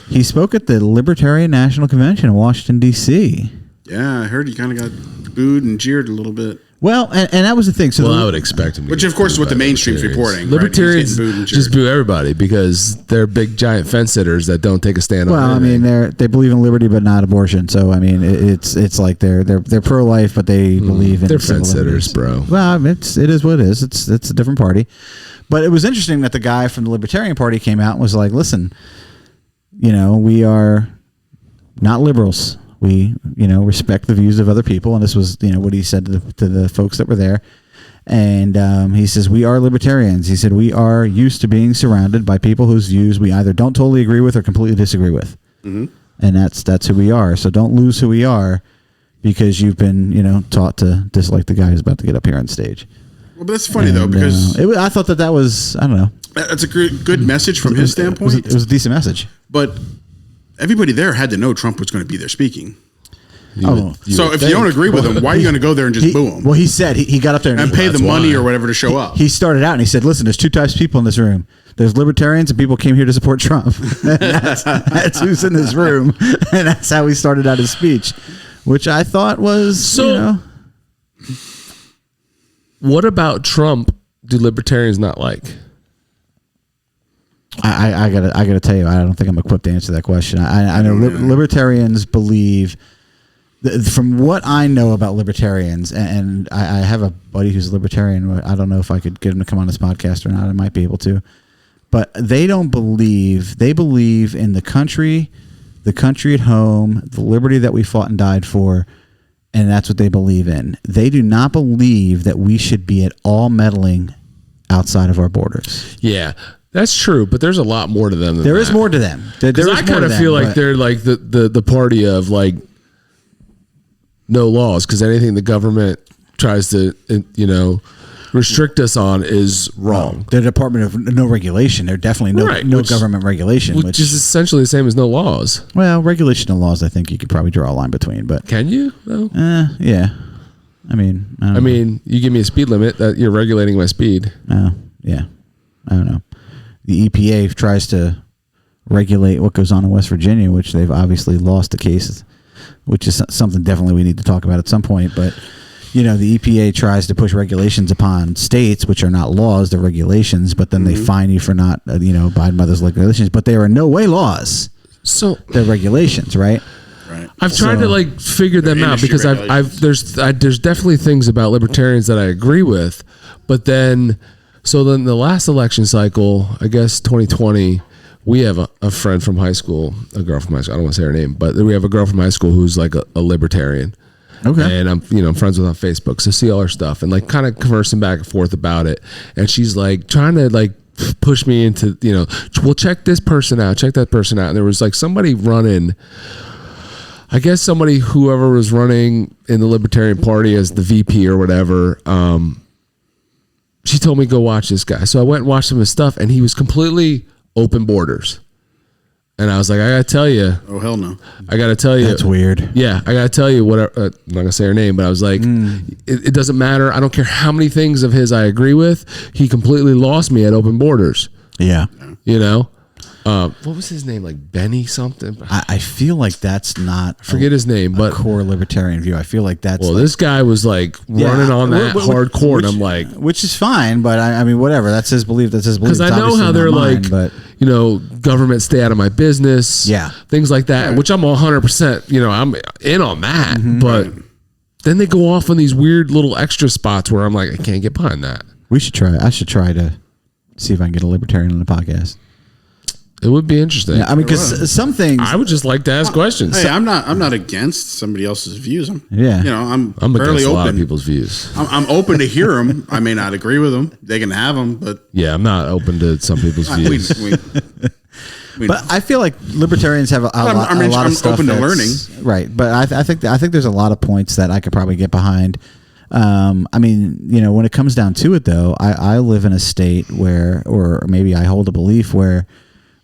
he spoke at the Libertarian National Convention in Washington, D.C. Yeah, I heard he kind of got booed and jeered a little bit. Well, and that was the thing. So I would expect him to. Which, of course, is what the mainstream's reporting. Libertarians just boo everybody because they're big, giant fence sitters that don't take a stand on anything. I mean, they believe in liberty but not abortion. So, I mean, it's like they're pro-life, but they believe in they're fence sitters, bro. Well, it is what it is. It's a different party. But it was interesting that the guy from the Libertarian Party came out and was like, listen, we are not liberals. We, respect the views of other people. And this was, what he said to the folks that were there. And he says, we are libertarians. He said, we are used to being surrounded by people whose views we either don't totally agree with or completely disagree with. Mm-hmm. And that's who we are. So don't lose who we are because you've been, taught to dislike the guy who's about to get up here on stage. Well, but that's funny, though, because I thought that was, I don't know. That's a good message from his standpoint. It was a decent message. But everybody there had to know Trump was going to be there speaking. So if you don't agree with him, why are you going to go there and just boo him? Well, he said he got up there and pay the money or whatever to show up. He started out and he said, listen, there's 2 types of people in this room. There's libertarians and people came here to support Trump. That's who's in this room. And that's how he started out his speech, which I thought was, What about Trump do libertarians not like? I gotta tell you, I don't think I'm equipped to answer that question. I know libertarians believe, from what I know about libertarians, and I have a buddy who's a libertarian. I don't know if I could get him to come on this podcast or not. I might be able to, but they don't believe. They believe in the country at home, the liberty that we fought and died for, and that's what they believe in. They do not believe that we should be at all meddling outside of our borders. Yeah. That's true, but there's a lot more to them than there is more to them. I kind of feel like they're like the party of like no laws, because anything the government tries to restrict us on is wrong. The Department of No Regulation. They're definitely no government regulation, which is essentially the same as no laws. Well, regulation and laws, I think you could probably draw a line between. But can you though? Yeah. I mean, you give me a speed limit that you're regulating my speed. Oh, yeah. I don't know. The EPA tries to regulate what goes on in West Virginia, which they've obviously lost the cases, which is something definitely we need to talk about at some point. But, the EPA tries to push regulations upon states, which are not laws, they're regulations, but then they fine you for not, abiding by those regulations. But they are in no way laws. So they're regulations, right? Right. I've tried to figure them out because there's definitely things about libertarians that I agree with, But then the last election cycle, I guess 2020, we have a friend from high school, a girl from high school. I don't want to say her name, but we have a girl from high school who's like a libertarian. Okay. And I'm friends with her on Facebook, so see all her stuff and like kind of conversing back and forth about it. And she's like trying to like push me into, well, check this person out, check that person out. And there was like somebody running, I guess whoever was running in the Libertarian Party as the VP or whatever. She told me go watch this guy. So I went and watched some of his stuff, and he was completely open borders. And I was like, I gotta tell you. Oh, hell no. I gotta tell you. That's weird. Yeah, I gotta tell you what. I'm not gonna say her name, but I was like, it doesn't matter. I don't care how many things of his I agree with. He completely lost me at open borders. Yeah. What was his name? Like Benny something? I feel like that's not. Forget his name, but core libertarian view. I feel like that's. Well, this guy was like running on that hardcore, and I'm like, which is fine, but I mean, whatever. That's his belief. That's his belief. Because I know how they're like, but government stay out of my business. Yeah, things like that. Right. Which I'm 100%. I'm in on that, but then they go off on these weird little extra spots where I'm like, I can't get behind that. We should try. I should try to see if I can get a libertarian on the podcast. It would be interesting. Yeah, I mean, because some things I would just like to ask questions. Hey, I'm not against somebody else's views. I'm I'm fairly against open. A lot of people's views. I'm open to hear them. I may not agree with them. They can have them, but yeah, I'm not open to some people's views. But I feel like libertarians have a lot of stuff. I'm open to learning, right? But I think there's a lot of points that I could probably get behind. I mean, when it comes down to it, though, I live in a state where, or maybe I hold a belief where.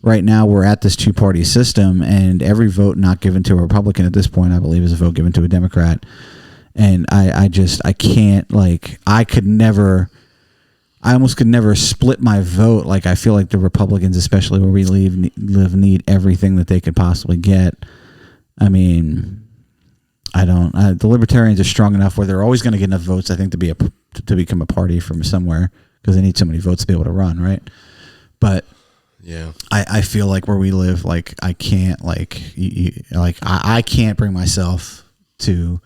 Right now, we're at this two-party system, and every vote not given to a Republican at this point, I believe, is a vote given to a Democrat. And I can't, like, I almost could never split my vote. Like, I feel like the Republicans, especially where we live, need everything that they could possibly get. I mean, the Libertarians are strong enough where they're always going to get enough votes, I think, to become a party from somewhere, because they need so many votes to be able to run, right? But yeah, I feel like where we live, like I can't, I can't bring myself to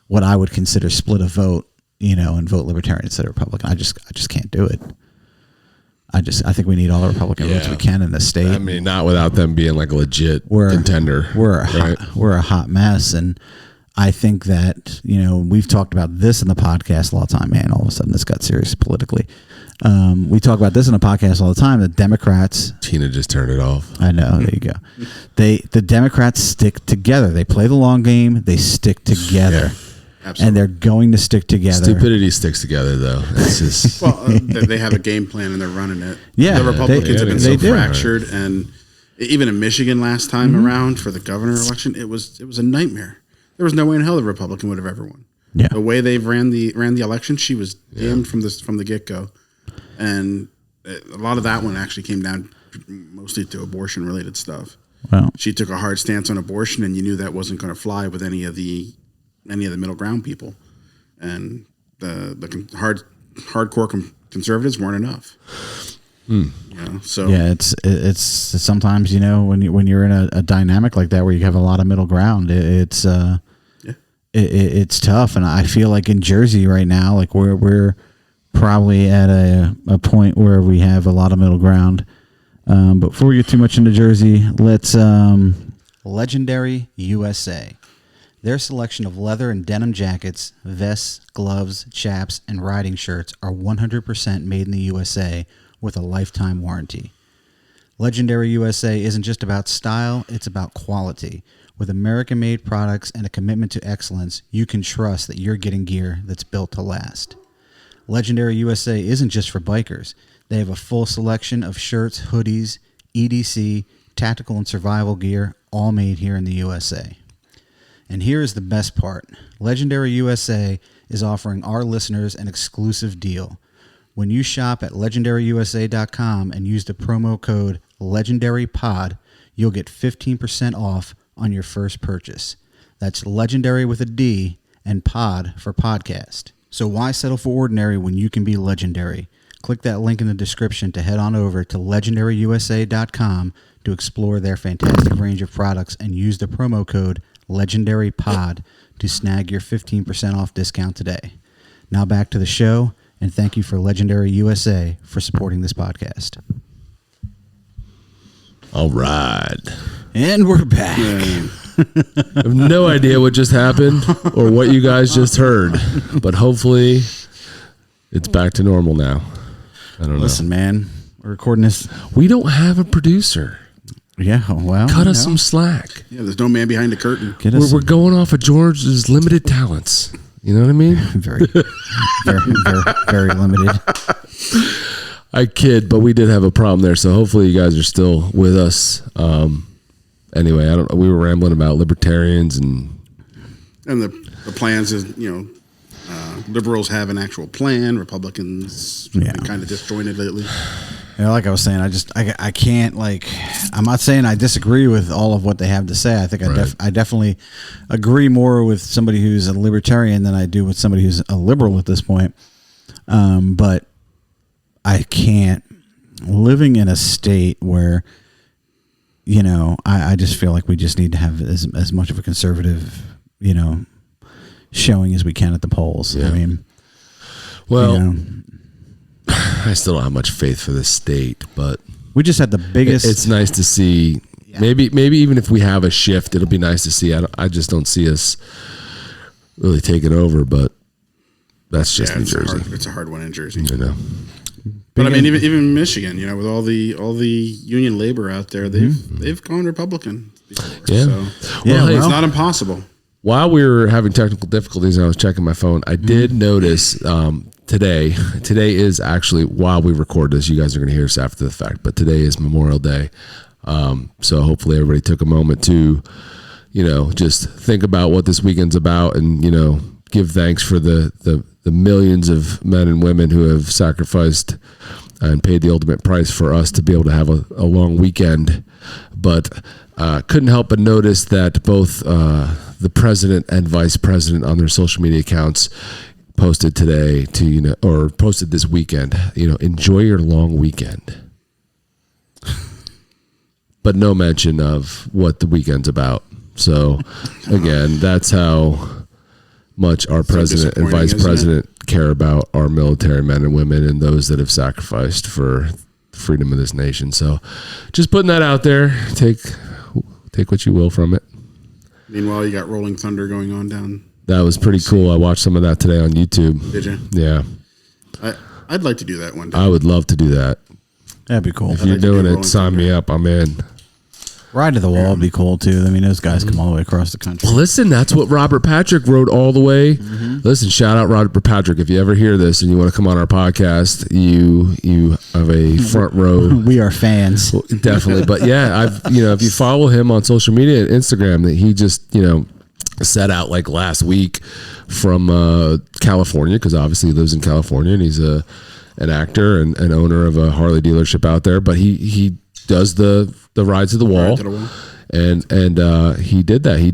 what I would consider split a vote, and vote Libertarian instead of Republican. I just can't do it. I think we need all the Republican votes we can in this state. I mean, not without them being like a legit contender. We're a hot mess, and I think that we've talked about this in the podcast a lot of time. Man, all of a sudden this got serious politically. We talk about this in the podcast all the time. The Democrats. Tina just turned it off. I know. There you go. The Democrats stick together. They play the long game. They stick together. Yeah, and they're going to stick together. Stupidity sticks together, though. It's just they have a game plan and they're running it. Yeah, the Republicans have been so fractured, and even in Michigan last time around for the governor election, it was a nightmare. There was no way in hell the Republican would have ever won. Yeah. The way they ran the election, she was doomed from the get go. And a lot of that one actually came down mostly to abortion related stuff. Wow. She took a hard stance on abortion, and you knew that wasn't going to fly with any of the middle ground people, and the hardcore conservatives weren't enough. So yeah, it's sometimes when you're in a dynamic like that where you have a lot of middle ground, it's tough. And I feel like in Jersey right now, like we're probably at a point where we have a lot of middle ground. But before we get too much into Jersey, let's Legendary USA. Their selection of leather and denim jackets, vests, gloves, chaps, and riding shirts are 100% made in the USA with a lifetime warranty. Legendary USA isn't just about style, it's about quality. With American-made products and a commitment to excellence, you can trust that you're getting gear that's built to last. Legendary USA isn't just for bikers. They have a full selection of shirts, hoodies, EDC, tactical and survival gear, all made here in the USA. And here is the best part. Legendary USA is offering our listeners an exclusive deal. When you shop at legendaryusa.com and use the promo code LegendaryPod, you'll get 15% off on your first purchase. That's legendary with a D and pod for podcast. So why settle for ordinary when you can be legendary? Click that link in the description to head on over to legendaryusa.com to explore their fantastic range of products and use the promo code LegendaryPod to snag your 15% off discount today. Now back to the show And thank you for Legendary USA for supporting this podcast. All right. And we're back. I have no idea what just happened or what you guys just heard, but hopefully it's back to normal now. I don't know. Listen, man, we're recording this. We don't have a producer. Yeah, well. Cut us some slack. Yeah, there's no man behind the curtain. We're going off of George's limited talents. You know what I mean? Very, very limited. I kid, but we did have a problem there. So hopefully you guys are still with us. Anyway, we were rambling about libertarians and the plans is, liberals have an actual plan. Republicans have been kind of disjointed lately. Like I was saying, I can't, I'm not saying I disagree with all of what they have to say. I think I definitely agree more with somebody who's a libertarian than I do with somebody who's a liberal at this point. But I can't, living in a state where, I just feel like we just need to have as much of a conservative, showing as we can at the polls. Yeah. I mean, well, I still don't have much faith for this state, but we just had the biggest. It's nice to see. Yeah. Maybe even if we have a shift, it'll be nice to see. I just don't see us really taking over, but that's just New Jersey. It's a hard one in Jersey. But I mean, even Michigan, with all the union labor out there, they've gone Republican before. Yeah. So, it's not impossible. While we were having technical difficulties and I was checking my phone, I did notice today is actually, while we record this, you guys are going to hear this after the fact, but today is Memorial Day. So hopefully everybody took a moment to, just think about what this weekend's about and, give thanks for the millions of men and women who have sacrificed and paid the ultimate price for us to be able to have a long weekend. But couldn't help but notice that both the president and vice president on their social media accounts posted today or posted this weekend, enjoy your long weekend. But no mention of what the weekend's about. So again, that's how much our president and vice president care about our military men and women and those that have sacrificed for the freedom of this nation. So just putting that out there. Take what you will from it. Meanwhile, you got Rolling Thunder going on down. That was pretty cool. I watched some of that today on YouTube. Did you? Yeah. I'd like to do that one day. I would love to do that. That'd be cool. If you're doing it, sign me up. I'm in. Ride to the Wall would be cool too. I mean, those guys come all the way across the country. Well, listen, that's what Robert Patrick wrote all the way. Listen, shout out Robert Patrick. If you ever hear this and you want to come on our podcast, you have a front row. We are fans. Well, definitely. But yeah, if you follow him on social media and Instagram, that he just, set out like last week from California, because obviously he lives in California and he's an actor and owner of a Harley dealership out there. But he does the rides to the wall. And he did that. He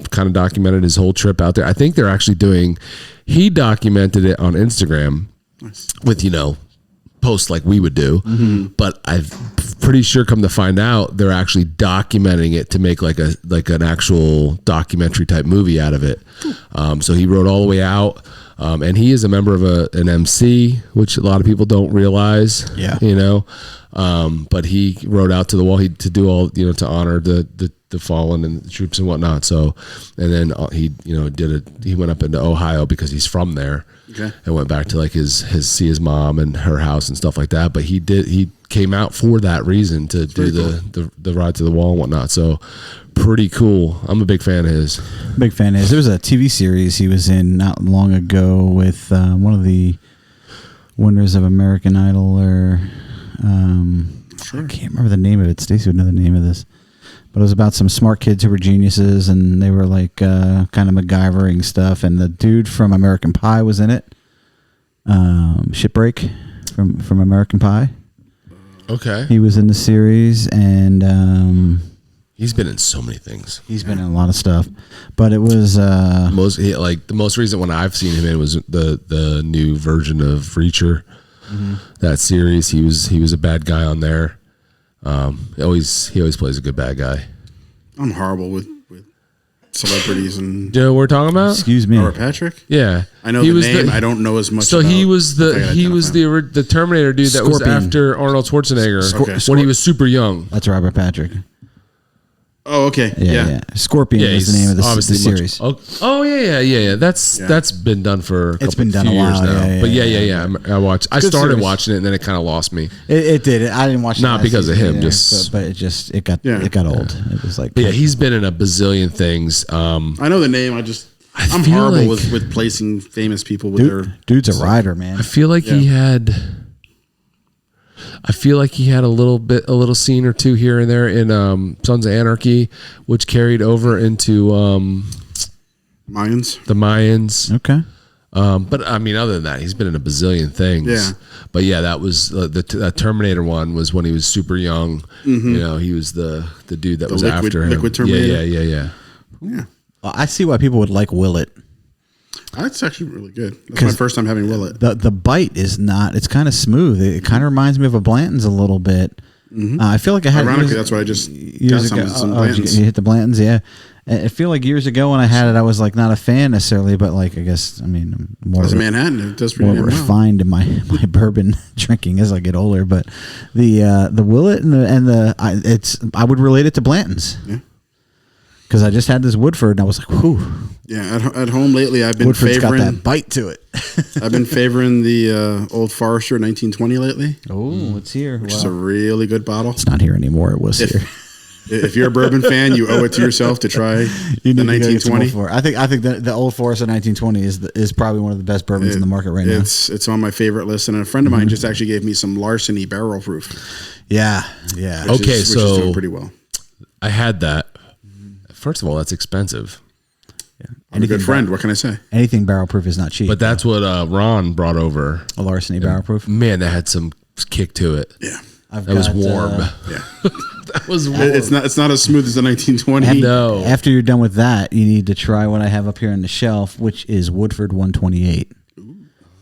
kind of documented his whole trip out there. I think they're actually he documented it on Instagram with, posts like we would do. But I'm pretty sure, come to find out, they're actually documenting it to make like an actual documentary type movie out of it. So he rode all the way out. And he is a member of an MC, which a lot of people don't realize. Yeah. But he rode out to the wall to do all, to honor the fallen and the troops and whatnot. So, and then he went up into Ohio because he's from there. Okay. And went back to like his mom and her house and stuff like that. But he came out for that reason to do the ride to the wall and whatnot. So pretty cool. I'm a big fan of his. Big fan of his. There was a TV series he was in not long ago with one of the winners of American Idol, or I can't remember the name of it. Stacey would know the name of this. But it was about some smart kids who were geniuses, and they were like kind of MacGyvering stuff. And the dude from American Pie was in it. Shipwreck from American Pie. Okay. He was in the series, and he's been in so many things. He's been in a lot of stuff. But it was the most recent one I've seen him in was the new version of Reacher. That series. He was a bad guy on there. He always plays a good bad guy. I'm horrible with celebrities and. Do you know what we're talking about? Excuse me. Robert Patrick? Yeah. I know the name. I don't know as much. So about he was the Terminator dude that was after Arnold Schwarzenegger when he was super young. That's Robert Patrick. Oh, okay. Yeah. Scorpion is the name of the series. Yeah. That's been done for it's been done a few while. years now. Yeah. I watched. I started watching it and then it kind of lost me. It did. I didn't watch it not because of him, but it got old. It was like he's been in a bazillion things. I know the name. I'm horrible with placing famous people with their. Dude's a rider, man. I feel like he had a little scene or two here and there in Sons of Anarchy, which carried over into Mayans. The Mayans. Okay. But I mean, other than that, he's been in a bazillion things. Yeah. But yeah, that was the Terminator one was when he was super young. Mm-hmm. You know, he was the dude that was after him. Liquid Terminator. Yeah. Well, I see why people would like Willet. That's actually really good. That's my first time having Willet. The bite is not. It's kind of smooth. It kind of reminds me of a Blanton's a little bit. Mm-hmm. I feel like I had. Ironically, that's what I just years got ago. some Blantons. You hit the Blantons, yeah. I feel like years ago when I had it, I was like not a fan necessarily, but like I guess I'm more as a Manhattan, it does pretty more refined in my bourbon drinking as I get older. But the Willet I would relate it to Blanton's. Yeah. Because I just had this Woodford and I was like, whew. Yeah, at home lately I've been Woodford's favoring. got that bite to it. I've been favoring the Old Forester 1920 lately. Oh, it's here. Which is a really good bottle. It's not here anymore. It was here. If you're a bourbon fan, you owe it to yourself to try the 1920. I think the Old Forester 1920 is probably one of the best bourbons in the market right now. It's on my favorite list, and a friend of mine just actually gave me some Larceny barrel proof. Yeah. Which is doing pretty well. I had that. First of all, that's expensive. Yeah. I'm a good friend. What can I say? Anything barrel proof is not cheap. But that's what Ron brought over. A Larceny barrel proof. Man, that had some kick to it. Yeah. That was warm. Yeah. That was warm. It's not as smooth as the 1920. No. After you're done with that, you need to try what I have up here on the shelf, which is Woodford 128,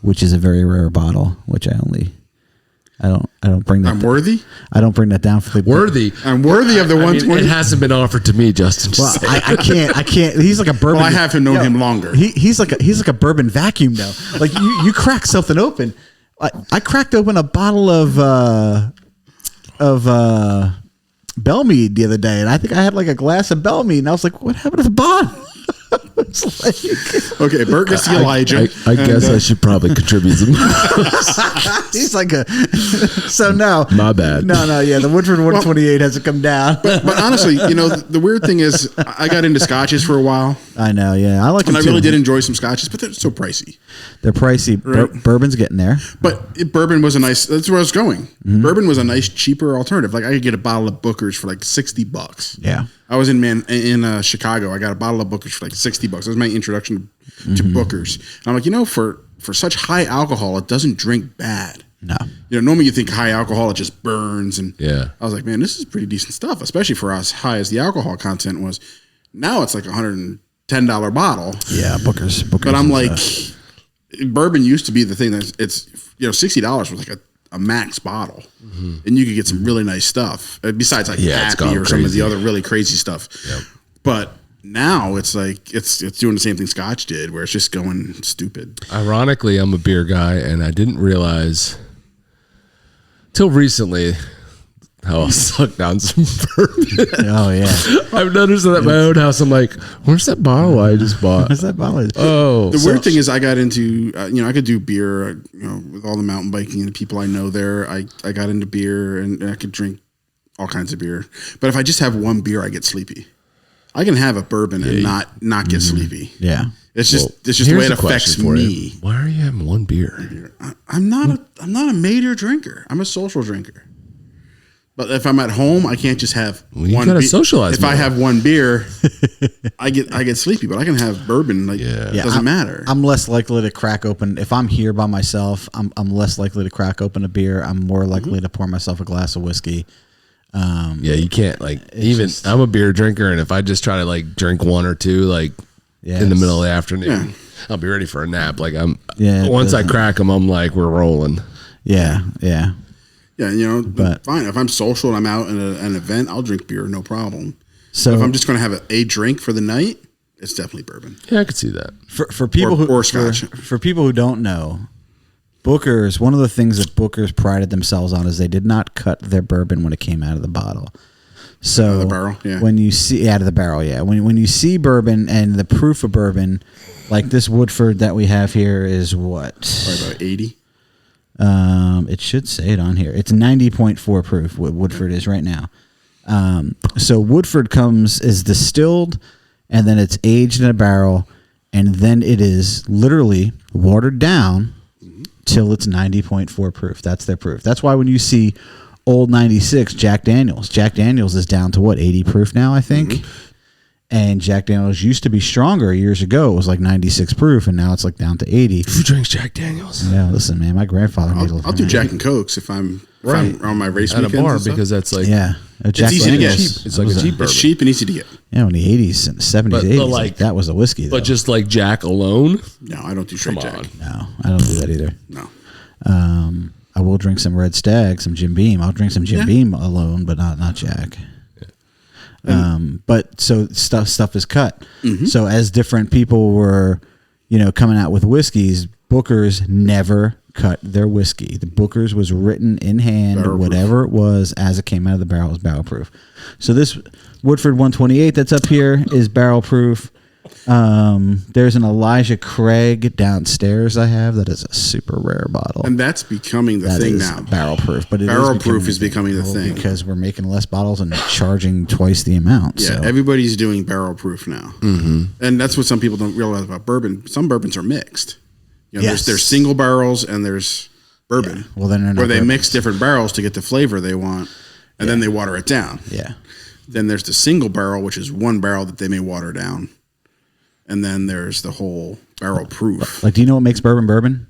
which is a very rare bottle, which I don't bring that. I'm worthy. I don't bring that down for the worthy. I'm worthy of the 120. It hasn't been offered to me, Justin. Well, I can't. He's like a bourbon. Well, I haven't known him longer. He's like a bourbon vacuum though. Like you crack something open. I cracked open a bottle of Bellmead the other day, and I think I had like a glass of Bellmead, and I was like, "What happened to the bottle?" Okay, Bert gets the Elijah. I guess I should probably contribute some. He's like so no. My bad. No, yeah, the Woodford 128 hasn't come down. But honestly, the weird thing is I got into scotches for a while. I know, yeah. I like them and too. I really did enjoy some scotches, but they're so pricey. They're pricey. Right? Bourbon's getting there. But bourbon was that's where I was going. Mm-hmm. Bourbon was a nice, cheaper alternative. Like I could get a bottle of Booker's for like $60. Yeah. I was in Chicago. I got a bottle of Booker's for like $60. That was my introduction to Booker's. And I'm like, for such high alcohol, it doesn't drink bad. No. Normally you think high alcohol, it just burns. And yeah. I was like, man, this is pretty decent stuff, especially for as high as the alcohol content was. Now it's like $110 bottle. Yeah, Booker's. But I'm like, bourbon used to be the thing that it's, $60 was like a max bottle. Mm-hmm. And you could get some really nice stuff besides like Pappy or some of the other really crazy stuff. Yep. But now it's like it's doing the same thing Scotch did, where it's just going stupid. Ironically, I'm a beer guy, and I didn't realize till recently how I'll suck down some bourbon. Oh yeah, I've noticed that at my own house. I'm like, where's that bottle I just bought? Where's that bottle? Oh, the weird thing is, I got into I could do beer. With all the mountain biking and the people I know there, I got into beer and I could drink all kinds of beer. But if I just have one beer, I get sleepy. I can have a bourbon and not get sleepy. Yeah. It's just the way it affects me. Why are you having one beer? I'm not a major drinker. I'm a social drinker. But if I'm at home, I can't just have one. You gotta socialize. If I have one beer, I get sleepy. But I can have bourbon. It doesn't matter. I'm less likely to crack open if I'm here by myself. I'm less likely to crack open a beer. I'm more likely to pour myself a glass of whiskey. You can't I'm a beer drinker, and if I just try to drink one or two in the middle of the afternoon, I'll be ready for a nap. Once I crack them, I'm like, we're rolling. Yeah. But fine. If I'm social and I'm out in an event, I'll drink beer, no problem. So if I'm just going to have a drink for the night, it's definitely bourbon. Yeah, I could see that. For people or Scotch. For people who don't know, Booker's, one of the things that Booker's prided themselves on is they did not cut their bourbon when it came out of the bottle. So out of the barrel, yeah. When you see out of the barrel, yeah. When you see bourbon and the proof of bourbon, like this Woodford that we have here is what? Probably about 80. It should say it on here. It's 90.4 proof. What Woodford is right now. So Woodford is distilled, and then it's aged in a barrel, and then it is literally watered down till it's 90.4 proof. That's their proof. That's why when you see old 96 Jack Daniels is down to what, 80 proof now, I think. Mm-hmm. And Jack Daniels used to be stronger years ago. It was like 96 proof, and now it's like down to 80. Who drinks Jack Daniels? Yeah, listen, man, my grandfather made I'll do Jack and Cokes if I'm on my race at weekends a bar, because that's like Jack easy to get. It's like a cheap bourbon. It's cheap and easy to get. Yeah, in the 80s and 70s, But 80s, like- that was a whiskey. But just like Jack alone, No, I don't do straight Come Jack. on. No, I don't do that either. No. I will drink some Red Stag, some Jim Beam. I'll drink some Jim Beam alone, but not Jack. But so stuff is cut. Mm-hmm. So as different people were, coming out with whiskeys, Booker's never cut their whiskey. The Booker's was written in hand, barrel whatever proof. it was as it came out of the barrel was barrel proof. So this Woodford 128 that's up here is barrel proof. There's an Elijah Craig downstairs I have that is a super rare bottle. And that's becoming the That thing is now. barrel proof, but Barrel proof is becoming the thing. because we're making less bottles and charging twice the amount. Yeah, so. everybody's doing barrel proof now. Mm-hmm. And that's what some people don't realize about bourbon. Some bourbons are mixed. Yes. There's single barrels and there's bourbon. Yeah. Well, then they're not where they bourbons. mix different barrels to get the flavor they want, and then they water it down. Yeah. Then there's the single barrel, which is one barrel that they may water down. And then there's the whole barrel proof. Like, do you know what makes bourbon?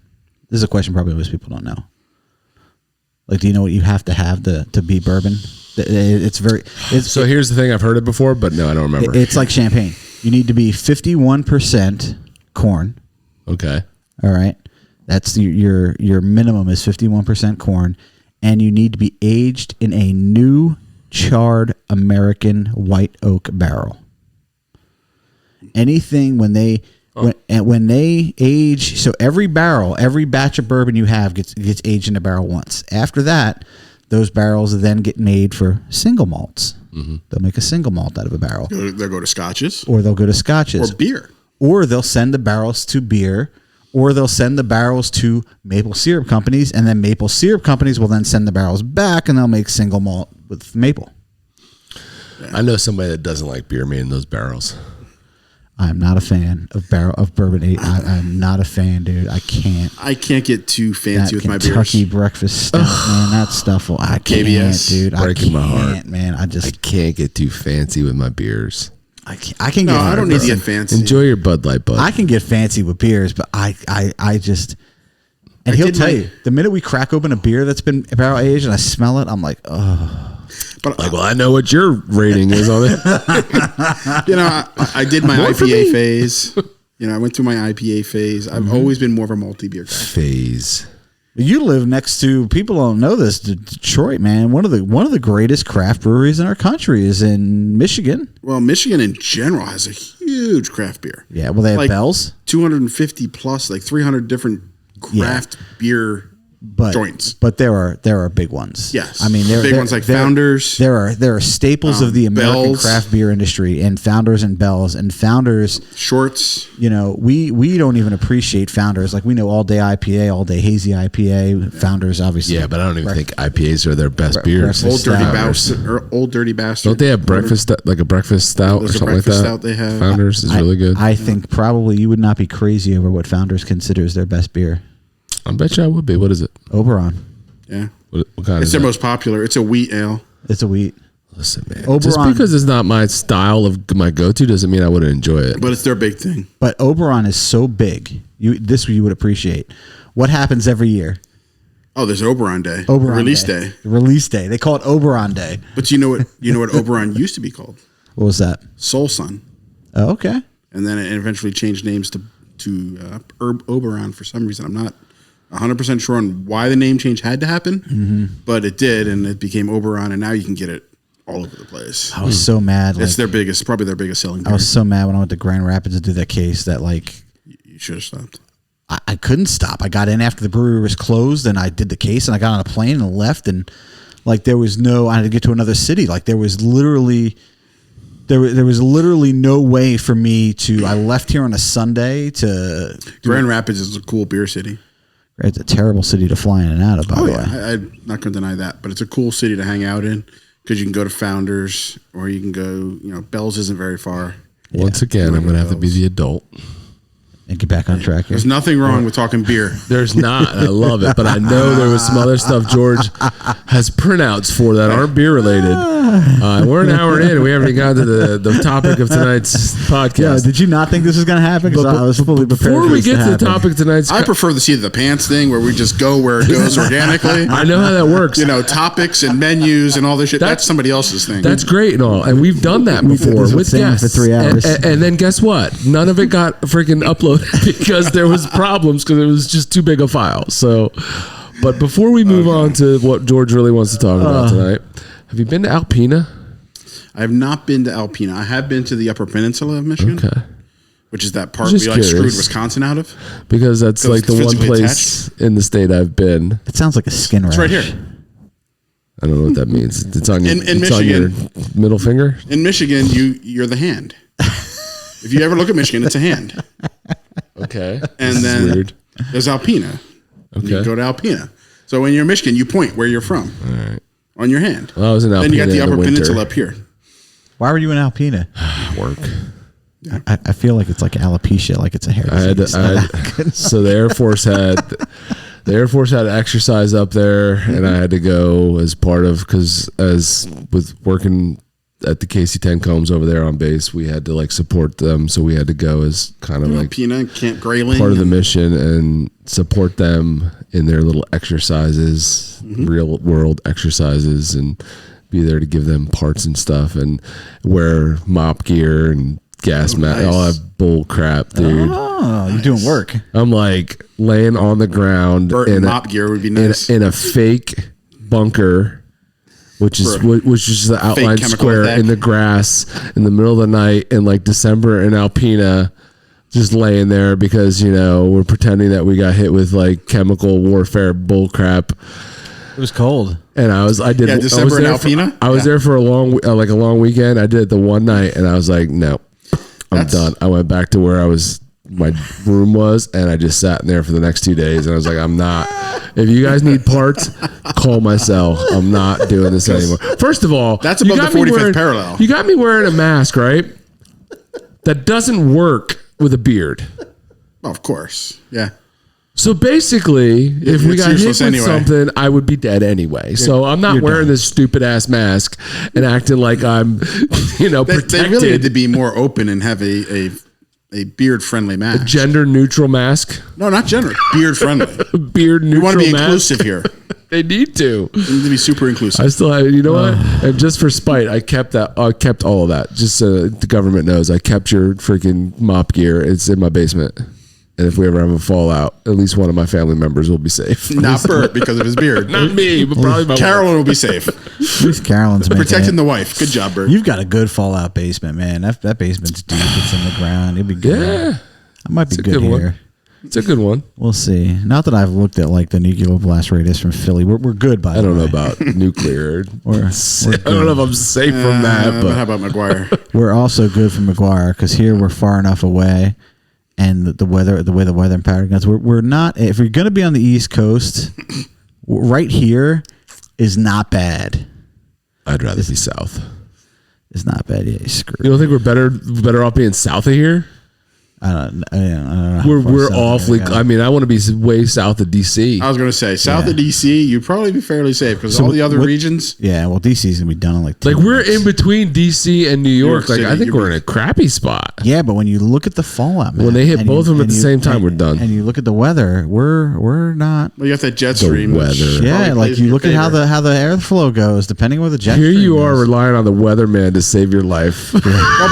This is a question probably most people don't know. Like, do you know what you have to be bourbon? so here's the thing. I've heard it before, but no, I don't remember. It's like champagne. You need to be 51% corn. Okay. All right. That's your minimum is 51% corn, and you need to be aged in a new charred American white oak barrel. Anything when they age, so every batch of bourbon you have gets aged in a barrel once. After that, those barrels then get made for single malts. Mm-hmm. They'll make a single malt out of a barrel. They'll go to scotches. Or they'll go to scotches. Or beer. Or they'll send the barrels to beer. Or they'll send the barrels to maple syrup companies, and then maple syrup companies will then send the barrels back, and they'll make single malt with maple. I know somebody that doesn't like beer made in those barrels. I'm not a fan of bourbon. I'm not a fan, dude. I can't get too fancy with my beers. Kentucky breakfast stout, man. That stuff. I can't, KBS. dude. Breaking my heart, man. I can't get too fancy with my beers. I can No, get. I don't need to get fancy. Enjoy your Bud Light, bud. I can get fancy with beers, but I just. And he'll tell you the minute we crack open a beer that's been barrel aged and I smell it, I'm like, oh. But well, I know what your rating is on it. I did my IPA phase. I went through my IPA phase. I've always been more of a multi beer guy. Phase. You live next to, people don't know this, Detroit, man. One of the greatest craft breweries in our country is in Michigan. Well, Michigan in general has a huge craft beer. Yeah, well, they have Bell's. 250 plus, like 300 different craft beer joints. But there are big ones. Yes. I mean, big ones like Founders. There are staples of the American Bell's. craft beer industry, and Founders and Bell's, and Founders. Shorts. We don't even appreciate Founders. Like, we know All Day IPA, All Day Hazy IPA, Founders obviously. Yeah, but I don't even think IPAs are their best beers. Old Dirty Bastard. Don't they have breakfast, like a breakfast stout or There's a something like breakfast that? stout they have. Founders is really good. I think probably you would not be crazy over what Founders considers their best beer. I bet you I would be. What is it? Oberon. Yeah. What kind It's is their that? most popular. It's a wheat ale. It's a wheat. Listen, man. Oberon. Just because it's not my style of my go-to doesn't mean I wouldn't enjoy it. But it's their big thing. But Oberon is so big. You would appreciate. What happens every year? Oh, there's Oberon Day. Oberon Release Day. Release Day. They call it Oberon Day. But you know what Oberon used to be called? What was that? Soul Sun. Oh, okay. And then it eventually changed names to Oberon for some reason. I'm not 100% sure on why the name change had to happen, but it did, and it became Oberon, and now you can get it all over the place. I was so mad. It's probably their biggest selling beer. I was so mad when I went to Grand Rapids to do that case that like You should have stopped. I couldn't stop. I got in after the brewery was closed, and I did the case, and I got on a plane and left, and like there was I had to get to another city. Like there was literally no way for me to. I left here on a Sunday to. Grand Rapids is a cool beer city. It's a terrible city to fly in and out of. By the way, I'm not going to deny that, but it's a cool city to hang out in because you can go to Founders or you can go. Bell's isn't very far. Once again, I'm going to have to be the adult. And get back on track here. There's nothing wrong with talking beer. There's not. I love it. But I know there was some other stuff George has printouts for that aren't beer related. We're an hour in and we haven't even gotten to the topic of tonight's podcast. Yeah, did you not think this was going to happen? Because I was fully prepared. Before we get to the topic of tonight's... I prefer the seat of the pants thing where we just go where it goes organically. I know how that works. Topics and menus and all this shit. That's somebody else's thing. That's great and all. And we've done that before with guests. For 3 hours. And then guess what? None of it got freaking uploaded because there was problems because it was just too big a file. So, but before we move on to what George really wants to talk about tonight, have you been to Alpena? I have not been to Alpena. I have been to the Upper Peninsula of Michigan. Okay. Which is that part we screwed Wisconsin out of. Because that's like the one place in the state I've been. It sounds like a skin rash. It's right here. I don't know what that means. It's on your, in Michigan, on your middle finger? In Michigan, you're the hand. If you ever look at Michigan, it's a hand. Okay. And then there's Alpena. Okay. You go to Alpena. So when you're in Michigan, you point where you're from. All right. On your hand. Well, I was in Alpena. Then you got the Upper Peninsula up here. Why were you in Alpena? Work. Yeah. I feel like it's like alopecia, like it's a hair disease. So the Air Force had exercise up there, and I had to go as part of because as with working at the KC-10 Combs over there on base, we had to like support them, so we had to go as kind of like Camp Grayling, part of the mission and support them in their little exercises, real world exercises, and be there to give them parts and stuff and wear mop gear and gas mask, all that bull crap, dude. Oh, you're doing work. I'm like laying on the ground in mop gear would be nice. In a fake bunker, which is just the outline square in the grass in the middle of the night in like December in Alpena, just laying there because we're pretending that we got hit with like chemical warfare bull crap. It was cold, and December in Alpena. I was there for a long weekend. I did it the one night, and I was like, no, I'm done. I went back to where my room was, and I just sat in there for the next 2 days, and I was like, I'm not. If you guys need parts, call my cell. I'm not doing this anymore. First of all, that's above the 45th parallel. You got me wearing a mask, right? That doesn't work with a beard. Oh, of course, yeah. So basically, if we got hit with something, I would be dead anyway. So I'm not wearing this stupid ass mask and acting like I'm, protected. They really need to be more open and have a beard friendly mask. A gender neutral mask? No, not gender. Beard friendly. Beard neutral. We want to be inclusive here. They need to. They need to be super inclusive. I still have, what? And just for spite, I kept all of that. Just so the government knows, I kept your freaking mop gear. It's in my basement. And if we ever have a fallout, at least one of my family members will be safe. Not Bert because of his beard. Not me, but probably my Carolyn will be safe. At least Carolyn's protecting the wife. Good job, Bert. You've got a good fallout basement, man. That basement's deep. It's in the ground. It'd be good. Yeah. I might be good here. It's a good one. We'll see. Not that I've looked at like the nuclear blast radius from Philly. We're good, by the way. I don't know about nuclear. We're I don't know if I'm safe from that. But how about McGuire? We're also good from McGuire because here we're far enough away. And the way the weather pattern goes, we're not. If you're going to be on the East Coast, right here is not bad. I'd rather be south. It's not bad. Yeah, screwed. You don't think we're better off being south of here? I don't know. We're awfully. I mean, I want to be way south of DC. I was going to say south of DC, you'd probably be fairly safe because all the other regions. Yeah, well, DC is going to be done in like 2 we're months. in between DC and New York. Like I think we're in a crappy spot. Yeah, but when you look at the fallout, man, when they hit both of them at the same time, we're done. And you look at the weather, we're not. Well, you got that jet stream. Weather. Yeah, like you look at how the airflow goes, depending on where the jet. Here stream you are goes. relying on the weatherman to save your life. Well,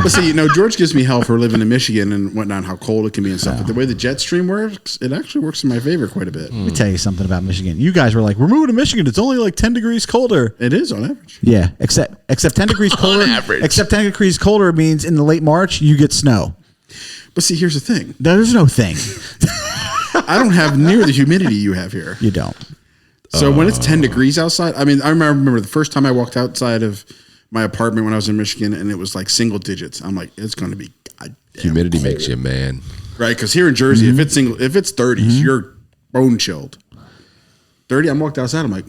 but see, George gives me hell for living in Michigan and whatnot, how cold it can be and stuff. But the way the jet stream works, it actually works in my favor quite a bit. Let me tell you something about Michigan. You guys were like, we're moving to Michigan. It's only like 10 degrees colder. It is on average. Yeah, except 10 degrees colder. Except 10 degrees colder means in the late March you get snow. But see, here's the thing. There's no thing. I don't have near the humidity you have here. You don't. So when it's 10 degrees outside, I mean, I remember the first time I walked outside of my apartment when I was in Michigan, and it was like single digits. I'm like, it's going to be goddamn Humidity cold. makes you man. Right, because here in Jersey, if it's 30s, you're bone chilled. 30, I'm walked outside, I'm like,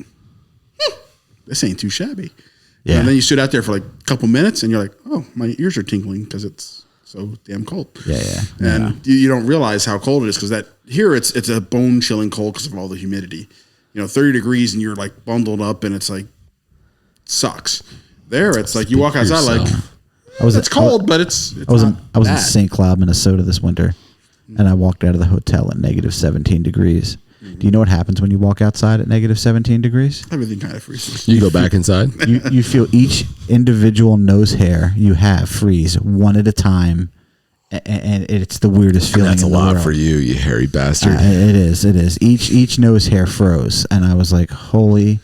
this ain't too shabby. Yeah. And then you sit out there for like a couple minutes, and you're like, oh, my ears are tingling because it's so damn cold. Yeah. And you don't realize how cold it is because that here it's a bone chilling cold because of all the humidity. 30 degrees and you're like bundled up, and it's like sucks. There, it's like you walk outside like it's cold, but it's I was not in bad. St. Cloud, Minnesota this winter, and I walked out of the hotel at negative 17 degrees. Do you know what happens when you walk outside at negative 17 degrees? Everything kind of freezes. You go back inside. You feel each individual nose hair you have freeze one at a time, and it's the weirdest feeling. That's a in the lot world. for you hairy bastard. It is. Each nose hair froze, and I was like, "Holy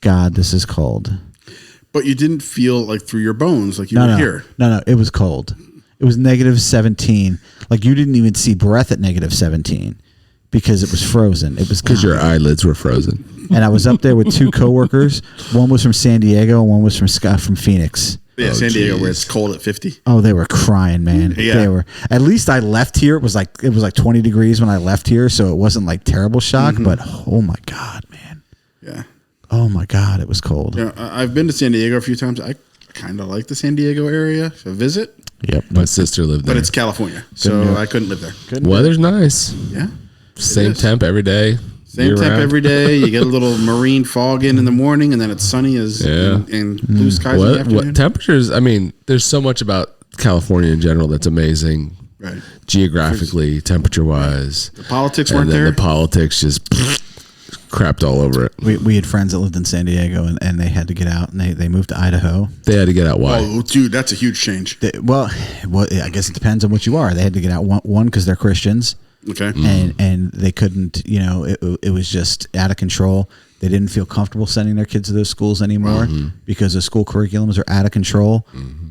God, this is cold." But you didn't feel like through your bones like you were here. No, it was cold. It was negative 17. Like you didn't even see breath at negative 17 because it was frozen. It was Because your eyelids were frozen. And I was up there with two coworkers. One was from San Diego, and one was from Phoenix. Yeah, San Diego where it's cold at 50. Oh, they were crying, man. Yeah. They were. At least I left here. It was like 20 degrees when I left here, so it wasn't like terrible shock. But oh my God, man. Yeah. Oh my God, it was cold. Yeah, I've been to San Diego a few times. I kind of like the San Diego area to visit, Yep. My sister lived there. but it's California, so I couldn't live there. Weather's nice. Yeah. Same is. temp every day. Same year temp round. every day. You get a little marine fog in the morning, and then it's sunny and blue skies in the afternoon. What temperatures? I mean, there's so much about California in general that's amazing. Right. Geographically, temperature wise. The politics And weren't then there. the politics just crapped all over it. We had friends that lived in San Diego, and they had to get out, and they moved to Idaho. They had to get out. Why? Oh, dude, that's a huge change. Well, I guess it depends on what you are. They had to get out one because they're Christians. Okay. And they couldn't, it was just out of control. They didn't feel comfortable sending their kids to those schools anymore because the school curriculums are out of control.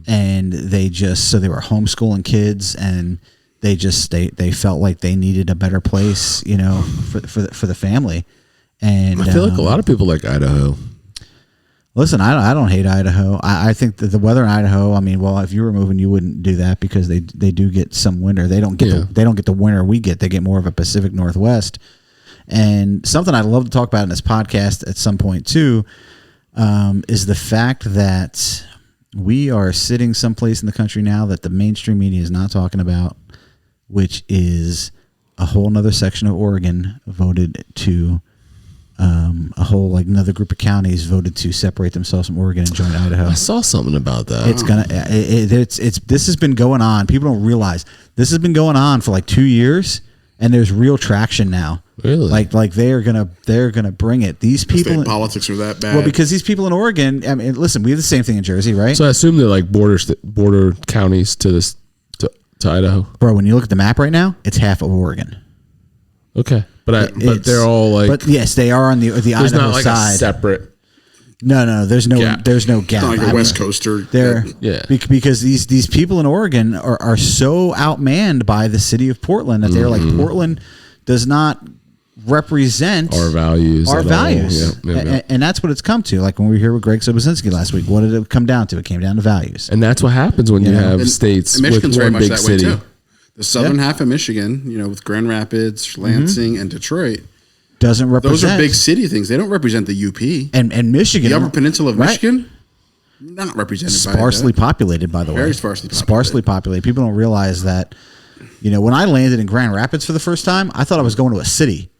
And they were homeschooling kids, and they felt like they needed a better place, for the family. And I feel like a lot of people like Idaho. Listen, I don't hate Idaho. I think that the weather in Idaho. I mean, well, if you were moving, you wouldn't do that because they do get some winter. They don't get the winter we get. They get more of a Pacific Northwest. And something I'd love to talk about in this podcast at some point too is the fact that we are sitting someplace in the country now that the mainstream media is not talking about, which is a whole nother section of Oregon voted to. A whole another group of counties voted to separate themselves from Oregon and join Idaho. I saw something about that. This has been going on. People don't realize this has been going on for 2 years, and there's real traction now. Really? Like they're gonna bring it. These people State politics are that bad. well, because these people in Oregon. I mean, listen, we have the same thing in Jersey, right? So I assume they're like border counties to Idaho. Bro, when you look at the map right now, it's half of Oregon. Okay, but they're all like. But yes, they are on the there's Idaho not like side. a separate. No, there's no Gap. there's no gap. It's not like a West Coaster. They're because these people in Oregon are so outmanned by the city of Portland that they're like, Portland does not represent Our values. Our at all. values. Yeah. And that's what it's come to. Like when we were here with Greg Sobosinski last week, what did it come down to? It came down to values. And that's what happens when you have states and with Michigan's very one much big that city. way too. The southern half of Michigan, with Grand Rapids, Lansing, and Detroit, Doesn't represent. those are big city things. They don't represent the UP. And Michigan, The Upper Peninsula of right. Michigan, not represented sparsely by that. populated, by the way. Very sparsely populated. Sparsely populated. People don't realize that. When I landed in Grand Rapids for the first time, I thought I was going to a city.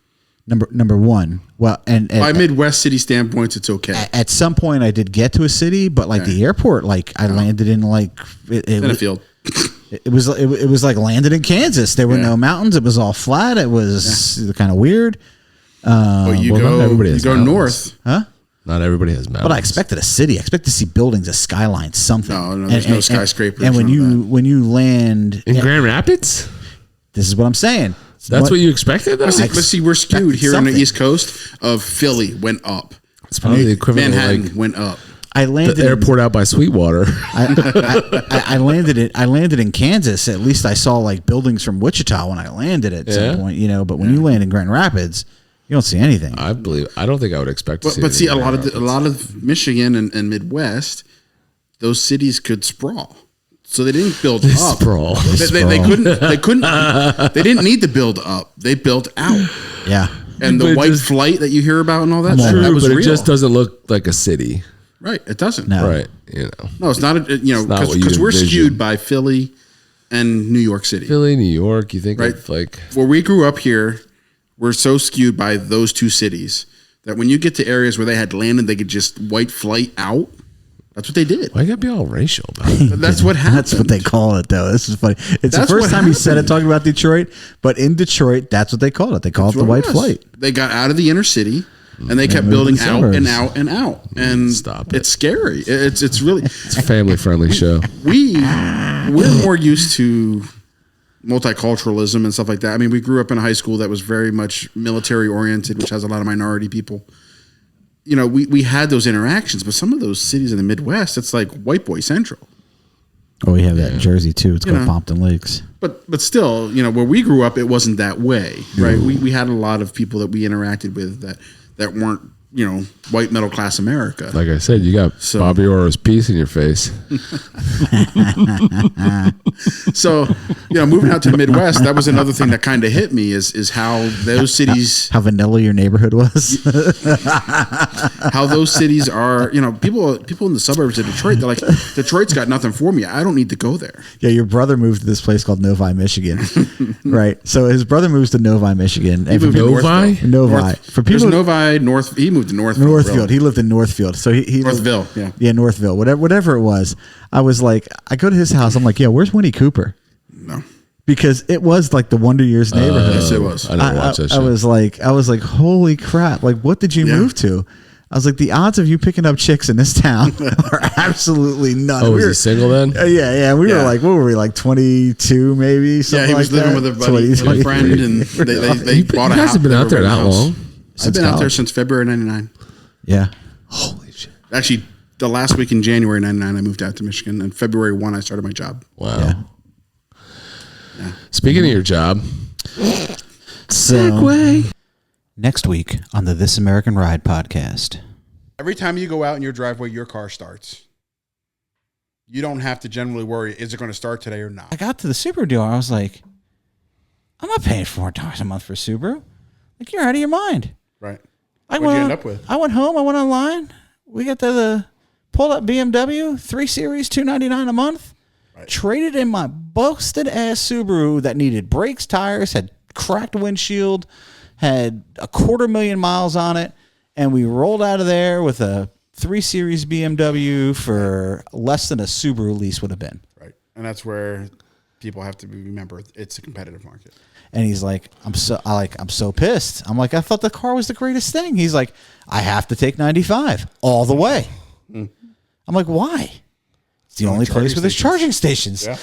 Number one. Well, and By Midwest city standpoints, it's okay. at some point I did get to a city, but the airport, I landed in In a field. It was like landed in Kansas. There were no mountains. It was all flat. It was kind of weird. You everybody has go mountains. north. Huh? Not everybody has mountains. But I expected a city. I expect to see buildings, a skyline, something. No, there's no skyscrapers. And when you land in Grand Rapids, this is what I'm saying. That's what you expected. But see, we're skewed here on the East Coast. Of Philly went up. It's probably the equivalent. Manhattan went up. I landed the airport out by Sweetwater. I landed in Kansas. At least I saw like buildings from Wichita when I landed at some point. But when you land in Grand Rapids, you don't see anything. I don't think I would expect to see. But see, a lot of Michigan and Midwest, those cities could sprawl, so they didn't build up. Sprawl. They couldn't. They didn't need to build up. They built out. Yeah. And the white flight that you hear about and all that, that was real. It just doesn't look like a city. Right. It doesn't. No. Right. No, it's not. Because we're skewed by Philly and New York City. Philly, New York. You think of like where we grew up here. We're so skewed by those two cities that when you get to areas where they had land and they could just white flight out, that's what they did. Why you gotta be all racial about it? That's what happened. That's what they call it, though. This is funny. It's the first time he said it talking about Detroit, but in Detroit, that's what they called it. They called it the white flight. They got out of the inner city and they kept building out and out and out. And it's scary. It's really it's a family friendly show. We're more used to multiculturalism and stuff like that. I mean, we grew up in a high school that was very much military oriented, which has a lot of minority people. We had those interactions, but some of those cities in the Midwest, it's like white boy central. Oh, we have that in Jersey too. It's called Pompton Lakes. But still, where we grew up, it wasn't that way, right? We had a lot of people that we interacted with that weren't, white middle class America. Like I said, you got Bobby Orr's piece in your face. So, moving out to the Midwest, that was another thing that kind of hit me is how those cities, how vanilla your neighborhood was, how those cities are. People in the suburbs of Detroit, they're like, Detroit's got nothing for me. I don't need to go there. Yeah, your brother moved to this place called Novi, Michigan, right? So his brother moves to Novi, Michigan. He moved to Novi. For people, Novi North. He moved to Northfield. Northfield. He lived in Northfield. So he Northville. Yeah, Northville. Whatever it was. I was like, I go to his house. I'm like, yeah, where's Winnie Cooper? No. Because it was like the Wonder Years neighborhood. Yes, it was. I never watched that show. I was like, holy crap! Like, what did you move to? I was like, the odds of you picking up chicks in this town are absolutely none. Oh, was he single then? Yeah. We were like, what were we, like 22 maybe? Yeah, he was living with a buddy, a friend, and they bought a house. You guys have been out there that long? I've been out there since February '99. Yeah. Holy shit. Actually, the last week in January '99, I moved out to Michigan, and February 1, I started my job. Wow. Yeah. Speaking of your job, segue. Next week on the This American Ride podcast. Every time you go out in your driveway, your car starts. You don't have to generally worry, is it going to start today or not? I got to the Subaru dealer. I was like, I'm not paying $400 a month for a Subaru. Like, you're out of your mind. Right. What'd you end up with? I went home. I went online. We got the pulled up BMW 3 Series, $299 a month. Right. Traded in my busted ass Subaru that needed brakes, tires, had cracked windshield, had 250,000 miles on it, and we rolled out of there with a 3 Series BMW for less than a Subaru lease would have been. Right. And that's where people have to remember it's a competitive market. And he's like, I'm so pissed. I'm like, I thought the car was the greatest thing. He's like, I have to take 95 all the way. I'm like, why? It's the only place with its charging stations. Yeah.